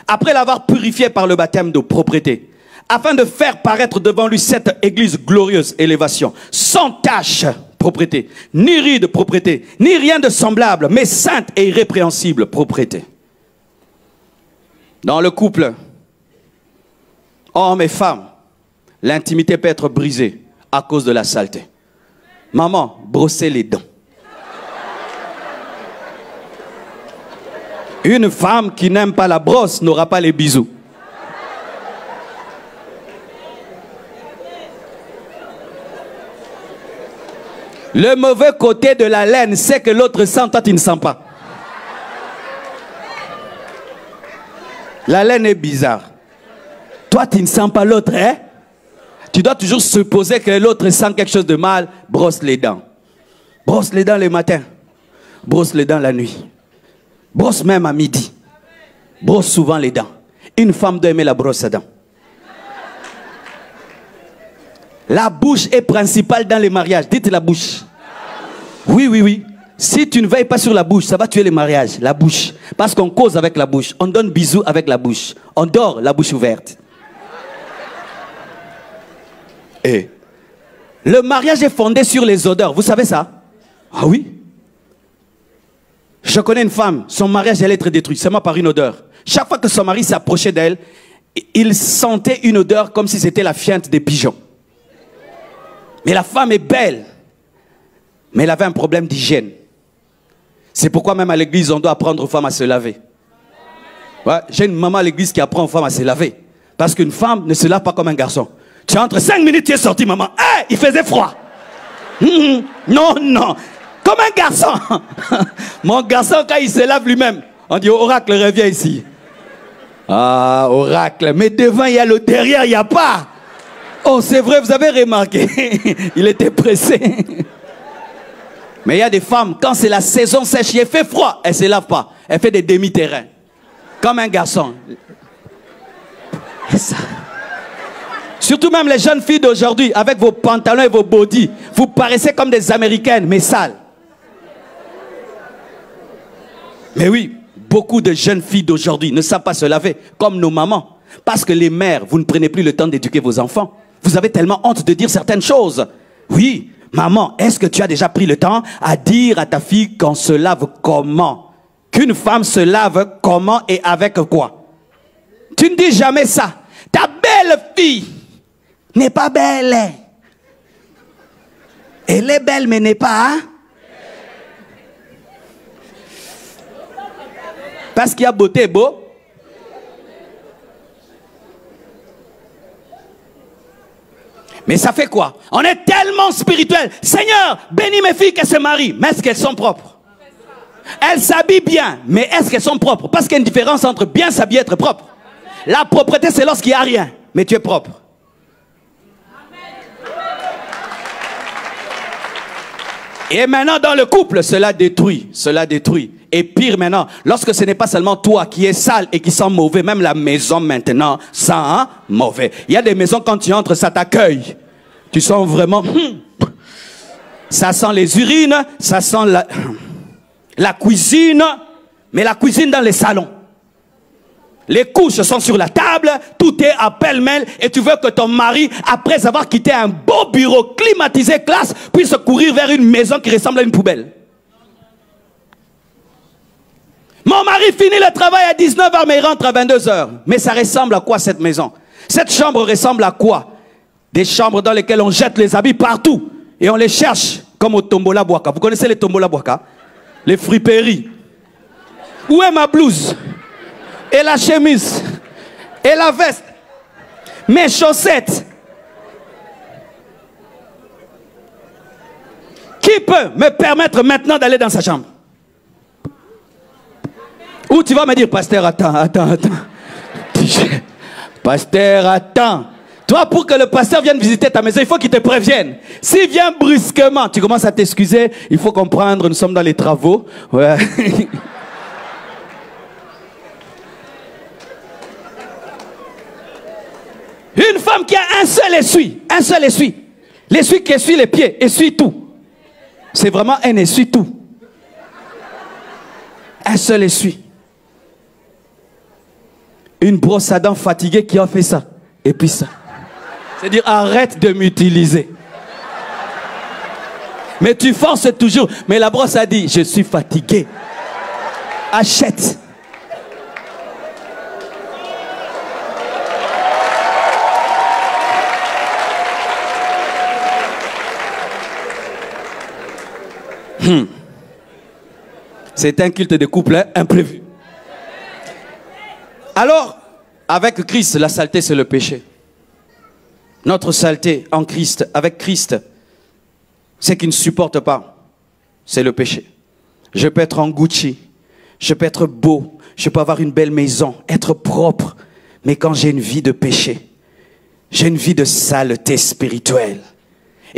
[SPEAKER 2] après l'avoir purifiée par le baptême de propreté, afin de faire paraître devant lui cette Église glorieuse, élévation, sans tache, propreté, ni ride, propreté, ni rien de semblable, mais sainte et irrépréhensible, propreté. Dans le couple, hommes et femmes, l'intimité peut être brisée à cause de la saleté. Maman, brossez les dents. Une femme qui n'aime pas la brosse n'aura pas les bisous. Le mauvais côté de la laine, c'est que l'autre sent, toi tu ne sens pas. La laine est bizarre. Toi tu ne sens pas l'autre, hein? Tu dois toujours supposer que l'autre sent quelque chose de mal. Brosse les dents. Brosse les dents le matin. Brosse les dents la nuit. Brosse même à midi. Brosse souvent les dents. Une femme doit aimer la brosse à dents. La bouche est principale dans les mariages. Dites la bouche. Oui, oui, oui. Si tu ne veilles pas sur la bouche, ça va tuer les mariages. La bouche. Parce qu'on cause avec la bouche. On donne bisous avec la bouche. On dort la bouche ouverte. Et le mariage est fondé sur les odeurs. Vous savez ça? Ah oui. Je connais une femme, son mariage allait être détruit seulement par une odeur. Chaque fois que son mari s'approchait d'elle, il sentait une odeur comme si c'était la fiente des pigeons. Mais la femme est belle. Mais elle avait un problème d'hygiène. C'est pourquoi même à l'église, on doit apprendre aux femmes à se laver. Ouais, j'ai une maman à l'église qui apprend aux femmes à se laver. Parce qu'une femme ne se lave pas comme un garçon. Tu entres 5 minutes, tu es sorti, maman. Hey, il faisait froid. Non, non. Comme un garçon. Mon garçon, quand il se lave lui-même, on dit, oracle, reviens ici. Ah, oracle. Mais devant, il y a le derrière, il n'y a pas. Oh, c'est vrai, vous avez remarqué. Il était pressé. Mais il y a des femmes, quand c'est la saison sèche, il fait froid, elle ne se lave pas. Elle fait des demi-terrains. Comme un garçon. Et ça. Surtout même les jeunes filles d'aujourd'hui, avec vos pantalons et vos bodys, vous paraissez comme des Américaines, mais sales. Mais oui, beaucoup de jeunes filles d'aujourd'hui ne savent pas se laver, comme nos mamans. Parce que les mères, vous ne prenez plus le temps d'éduquer vos enfants. Vous avez tellement honte de dire certaines choses. Oui, maman, est-ce que tu as déjà pris le temps à dire à ta fille qu'on se lave comment? Qu'une femme se lave comment et avec quoi? Tu ne dis jamais ça. Ta belle fille n'est pas belle. Elle est belle mais n'est pas... Hein? Parce qu'il y a beauté et beau. Mais ça fait quoi? On est tellement spirituel. Seigneur, bénis mes filles qu'elles se marient. Mais est-ce qu'elles sont propres? Elles s'habillent bien. Mais est-ce qu'elles sont propres? Parce qu'il y a une différence entre bien s'habiller et être propre. La propreté, c'est lorsqu'il n'y a rien. Mais tu es propre. Et maintenant, dans le couple, cela détruit. Cela détruit. Et pire maintenant, lorsque ce n'est pas seulement toi qui es sale et qui sent mauvais, même la maison maintenant sent mauvais. Il y a des maisons, quand tu entres, ça t'accueille. Tu sens vraiment... Ça sent les urines, ça sent la cuisine, mais la cuisine dans les salons. Les couches sont sur la table, tout est à pêle-mêle et tu veux que ton mari, après avoir quitté un beau bureau climatisé, classe, puisse courir vers une maison qui ressemble à une poubelle. Mon mari finit le travail à 19h, mais il rentre à 22h. Mais ça ressemble à quoi cette maison? Cette chambre ressemble à quoi? Des chambres dans lesquelles on jette les habits partout et on les cherche comme au Tombola Boaka. Vous connaissez les Tombola Boaka? Les friperies. Où est ma blouse? Et la chemise? Et la veste? Mes chaussettes? Qui peut me permettre maintenant d'aller dans sa chambre? Ou tu vas me dire, pasteur, attends. Pasteur, attends. Toi, pour que le pasteur vienne visiter ta maison, il faut qu'il te prévienne. S'il vient brusquement, tu commences à t'excuser, il faut comprendre, nous sommes dans les travaux. Ouais. Une femme qui a un seul essuie. L'essuie qui essuie les pieds, essuie tout. C'est vraiment un essuie tout. Un seul essuie. Une brosse à dents fatiguée qui a fait ça. Et puis ça. C'est-à-dire, arrête de m'utiliser. Mais tu forces toujours. Mais la brosse a dit, je suis fatigué. Achète. C'est un culte de couple imprévu. Alors, avec Christ, la saleté, c'est le péché. Notre saleté en Christ, avec Christ, Ce qui ne supporte pas, c'est le péché. Je peux être en Gucci, je peux être beau, je peux avoir une belle maison, être propre. Mais quand j'ai une vie de péché, j'ai une vie de saleté spirituelle.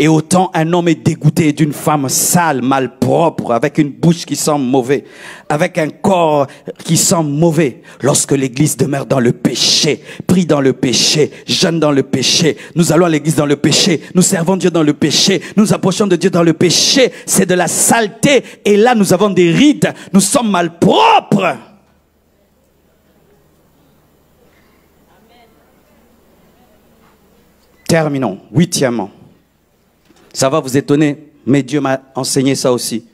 [SPEAKER 2] Et autant un homme est dégoûté d'une femme sale, malpropre, avec une bouche qui sent mauvais, avec un corps qui sent mauvais. Lorsque l'église demeure dans le péché, prie dans le péché, jeûne dans le péché, nous allons à l'église dans le péché, nous servons Dieu dans le péché, nous approchons de Dieu dans le péché, c'est de la saleté. Et là, nous avons des rides, nous sommes malpropres. Terminons. 8e. Ça va vous étonner, mais Dieu m'a enseigné ça aussi.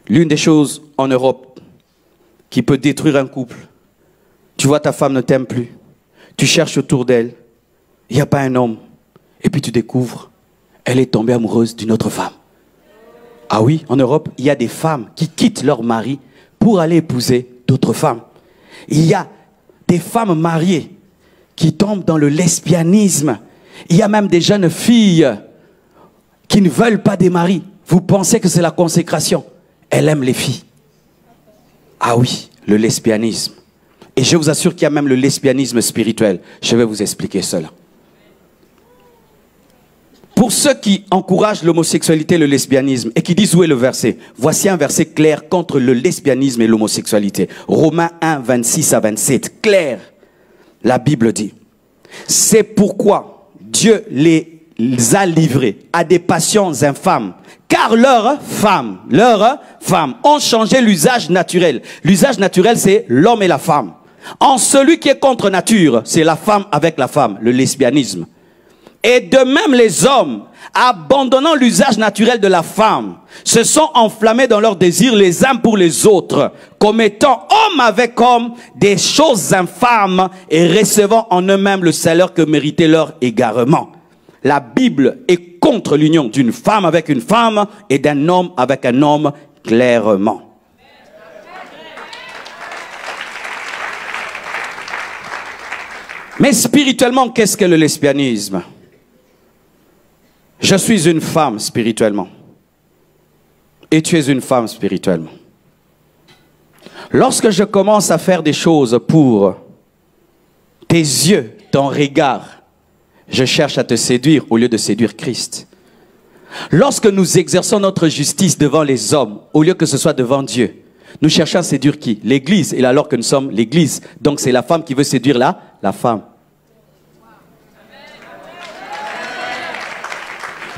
[SPEAKER 2] L'une des choses en Europe qui peut détruire un couple, tu vois ta femme ne t'aime plus, tu cherches autour d'elle, il n'y a pas un homme, et puis tu découvres, elle est tombée amoureuse d'une autre femme. Ah oui, en Europe, il y a des femmes qui quittent leur mari pour aller épouser d'autres femmes. Il y a des femmes mariées qui tombent dans le lesbianisme. Il y a même des jeunes filles qui ne veulent pas des maris. Vous pensez que c'est la consécration? Elle aime les filles. Ah oui, le lesbianisme. Et je vous assure qu'il y a même le lesbianisme spirituel. Je vais vous expliquer cela. Pour ceux qui encouragent l'homosexualité et le lesbianisme et qui disent où est le verset, voici un verset clair contre le lesbianisme et l'homosexualité. Romains 1, 26 à 27. Clair. La Bible dit, c'est pourquoi Dieu les a livrés à des passions infâmes, car leurs femmes ont changé l'usage naturel. L'usage naturel, c'est l'homme et la femme. En celui qui est contre nature, c'est la femme avec la femme, le lesbianisme. Et de même les hommes, abandonnant l'usage naturel de la femme, se sont enflammés dans leurs désirs les uns pour les autres, commettant homme avec homme des choses infâmes et recevant en eux-mêmes le salaire que méritait leur égarement. La Bible est contre l'union d'une femme avec une femme et d'un homme avec un homme, clairement. Mais spirituellement, qu'est-ce que le lesbianisme? Je suis une femme spirituellement. Et tu es une femme spirituellement. Lorsque je commence à faire des choses pour tes yeux, ton regard, je cherche à te séduire au lieu de séduire Christ. Lorsque nous exerçons notre justice devant les hommes, au lieu que ce soit devant Dieu, nous cherchons à séduire qui? L'Église. Et alors que nous sommes l'Église, donc c'est la femme qui veut séduire la femme.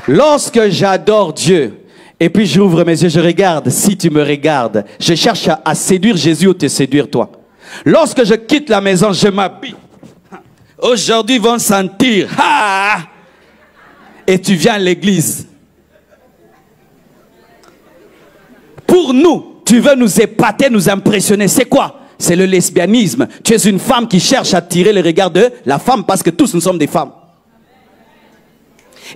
[SPEAKER 2] Lorsque j'adore Dieu, et puis j'ouvre mes yeux, je regarde, si tu me regardes, je cherche à séduire Jésus ou te séduire toi. Lorsque je quitte la maison, je m'habille. Aujourd'hui, ils vont sentir. Ah! Et tu viens à l'église. Pour nous, tu veux nous épater, nous impressionner. C'est quoi? C'est le lesbianisme. Tu es une femme qui cherche à attirer le regard de la femme parce que tous nous sommes des femmes.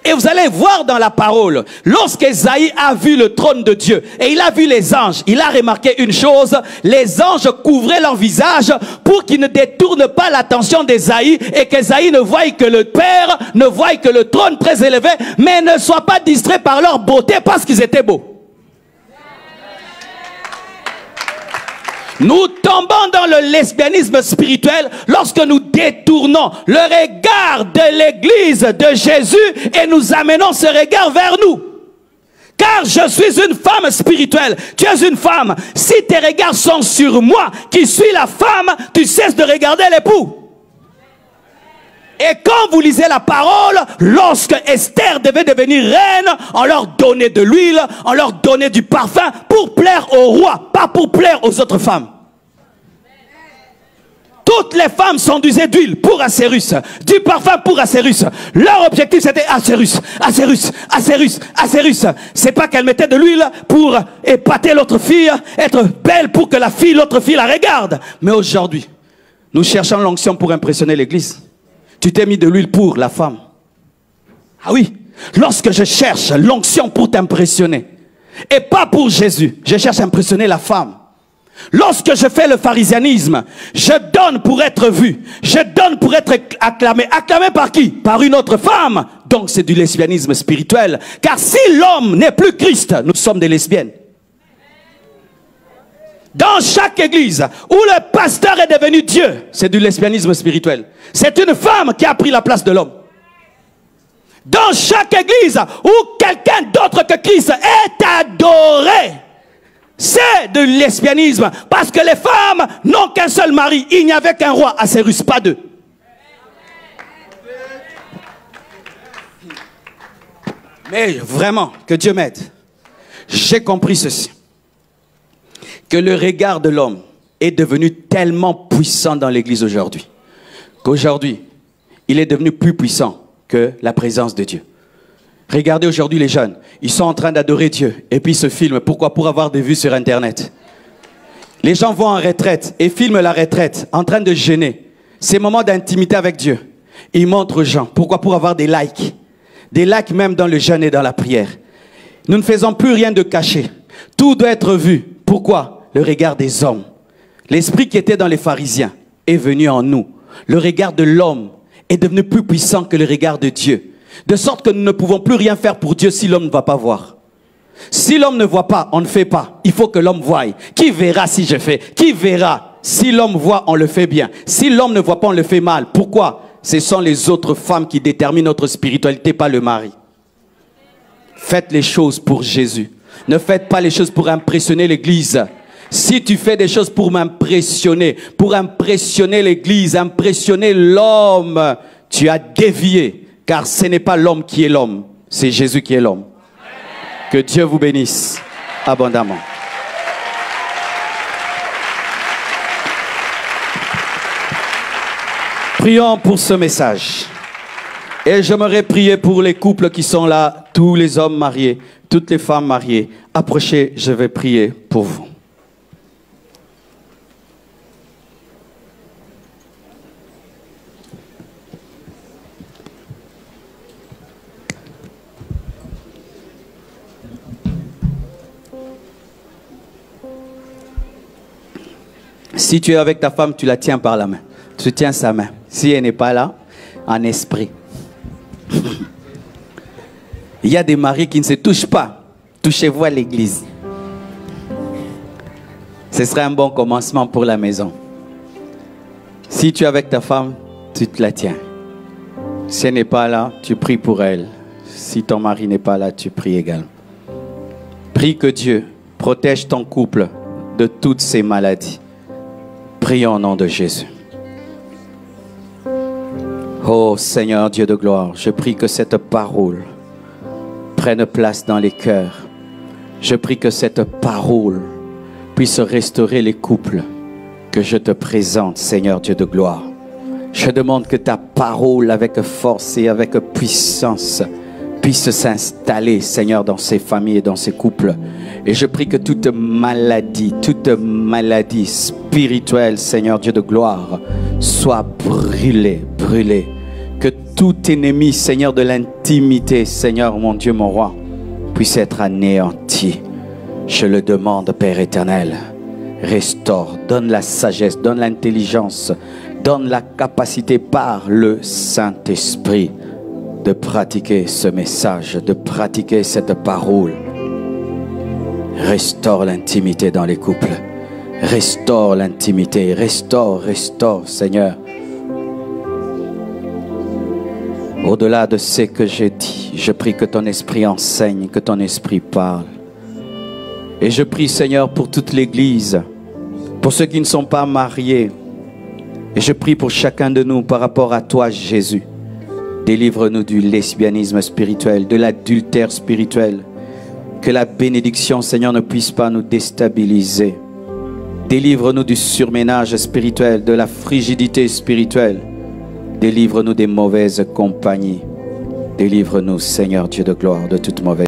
[SPEAKER 2] Et vous allez voir dans la parole, lorsqu'Ésaïe a vu le trône de Dieu et il a vu les anges, il a remarqué une chose, les anges couvraient leur visage pour qu'ils ne détournent pas l'attention d'Ésaïe et qu'Ésaïe ne voie que le Père, ne voie que le trône très élevé, mais ne soit pas distrait par leur beauté parce qu'ils étaient beaux. Nous tombons dans le lesbianisme spirituel lorsque nous détournons le regard de l'église de Jésus et nous amenons ce regard vers nous. Car je suis une femme spirituelle, tu es une femme. Si tes regards sont sur moi, qui suis la femme, tu cesses de regarder l'époux. Et quand vous lisez la parole, lorsque Esther devait devenir reine, on leur donnait de l'huile, on leur donnait du parfum pour plaire au roi, pas pour plaire aux autres femmes. Toutes les femmes s'enduisaient d'huile pour Assérus, du parfum pour Assérus. Leur objectif c'était Assérus, Assérus, Assérus, Assérus. C'est pas qu'elle mettait de l'huile pour épater l'autre fille, être belle pour que la fille, l'autre fille la regarde. Mais aujourd'hui, nous cherchons l'onction pour impressionner l'église. Tu t'es mis de l'huile pour la femme. Ah oui, lorsque je cherche l'onction pour t'impressionner, et pas pour Jésus, je cherche à impressionner la femme. Lorsque je fais le pharisianisme, je donne pour être vu, je donne pour être acclamé. Acclamé par qui? Par une autre femme. Donc c'est du lesbianisme spirituel. Car si l'homme n'est plus Christ, nous sommes des lesbiennes. Dans chaque église où le pasteur est devenu Dieu, c'est du lesbianisme spirituel. C'est une femme qui a pris la place de l'homme. Dans chaque église où quelqu'un d'autre que Christ est adoré, c'est de lesbianisme. Parce que les femmes n'ont qu'un seul mari. Il n'y avait qu'un roi, Assyrus, pas deux. Mais vraiment, que Dieu m'aide. J'ai compris ceci. Que le regard de l'homme est devenu tellement puissant dans l'église aujourd'hui. Qu'aujourd'hui, il est devenu plus puissant que la présence de Dieu. Regardez aujourd'hui les jeunes. Ils sont en train d'adorer Dieu. Et puis ils se filment. Pourquoi? Pour avoir des vues sur Internet. Les gens vont en retraite et filment la retraite en train de jeûner. Ces moments d'intimité avec Dieu. Ils montrent aux gens. Pourquoi? Pour avoir des likes. Des likes même dans le jeûne et dans la prière. Nous ne faisons plus rien de caché. Tout doit être vu. Pourquoi? Le regard des hommes. L'esprit qui était dans les pharisiens est venu en nous. Le regard de l'homme est devenu plus puissant que le regard de Dieu. De sorte que nous ne pouvons plus rien faire pour Dieu si l'homme ne va pas voir. Si l'homme ne voit pas, on ne fait pas. Il faut que l'homme voie. Qui verra si je fais? Qui verra? Si l'homme voit, on le fait bien. Si l'homme ne voit pas, on le fait mal. Pourquoi? Ce sont les autres femmes qui déterminent notre spiritualité, pas le mari. Faites les choses pour Jésus. Ne faites pas les choses pour impressionner l'église. Si tu fais des choses pour m'impressionner, pour impressionner l'église, impressionner l'homme, tu as dévié. Car ce n'est pas l'homme qui est l'homme, c'est Jésus qui est l'homme. Que Dieu vous bénisse abondamment. Prions pour ce message. Et j'aimerais prier pour les couples qui sont là, tous les hommes mariés, toutes les femmes mariées. Approchez, je vais prier pour vous. Si tu es avec ta femme, tu la tiens par la main. Tu tiens sa main. Si elle n'est pas là, en esprit. Il y a des maris qui ne se touchent pas. Touchez-vous à l'église. Ce serait un bon commencement pour la maison. Si tu es avec ta femme, tu te la tiens. Si elle n'est pas là, tu pries pour elle. Si ton mari n'est pas là, tu pries également. Prie que Dieu protège ton couple de toutes ces maladies. Prions au nom de Jésus. Oh Seigneur Dieu de gloire, je prie que cette parole prenne place dans les cœurs. Je prie que cette parole puisse restaurer les couples que je te présente, Seigneur Dieu de gloire. Je demande que ta parole avec force et avec puissance puisse s'installer, Seigneur, dans ces familles et dans ces couples. Et je prie que toute maladie spirituelle, Seigneur Dieu de gloire, soit brûlée, brûlée. Que tout ennemi, Seigneur, de l'intimité, Seigneur, mon Dieu, mon roi, puisse être anéanti. Je le demande, Père éternel. Restaure, donne la sagesse, donne l'intelligence, donne la capacité par le Saint-Esprit de pratiquer ce message, de pratiquer cette parole. Restaure l'intimité dans les couples. Restaure l'intimité. Restaure, Seigneur. Au-delà de ce que j'ai dit, je prie que ton esprit enseigne, que ton esprit parle. Et je prie, Seigneur, pour toute l'Église, pour ceux qui ne sont pas mariés. Et je prie pour chacun de nous par rapport à toi, Jésus. Délivre-nous du lesbianisme spirituel, de l'adultère spirituel. Que la bénédiction, Seigneur, ne puisse pas nous déstabiliser. Délivre-nous du surménage spirituel, de la frigidité spirituelle. Délivre-nous des mauvaises compagnies. Délivre-nous, Seigneur Dieu de gloire, de toute mauvaise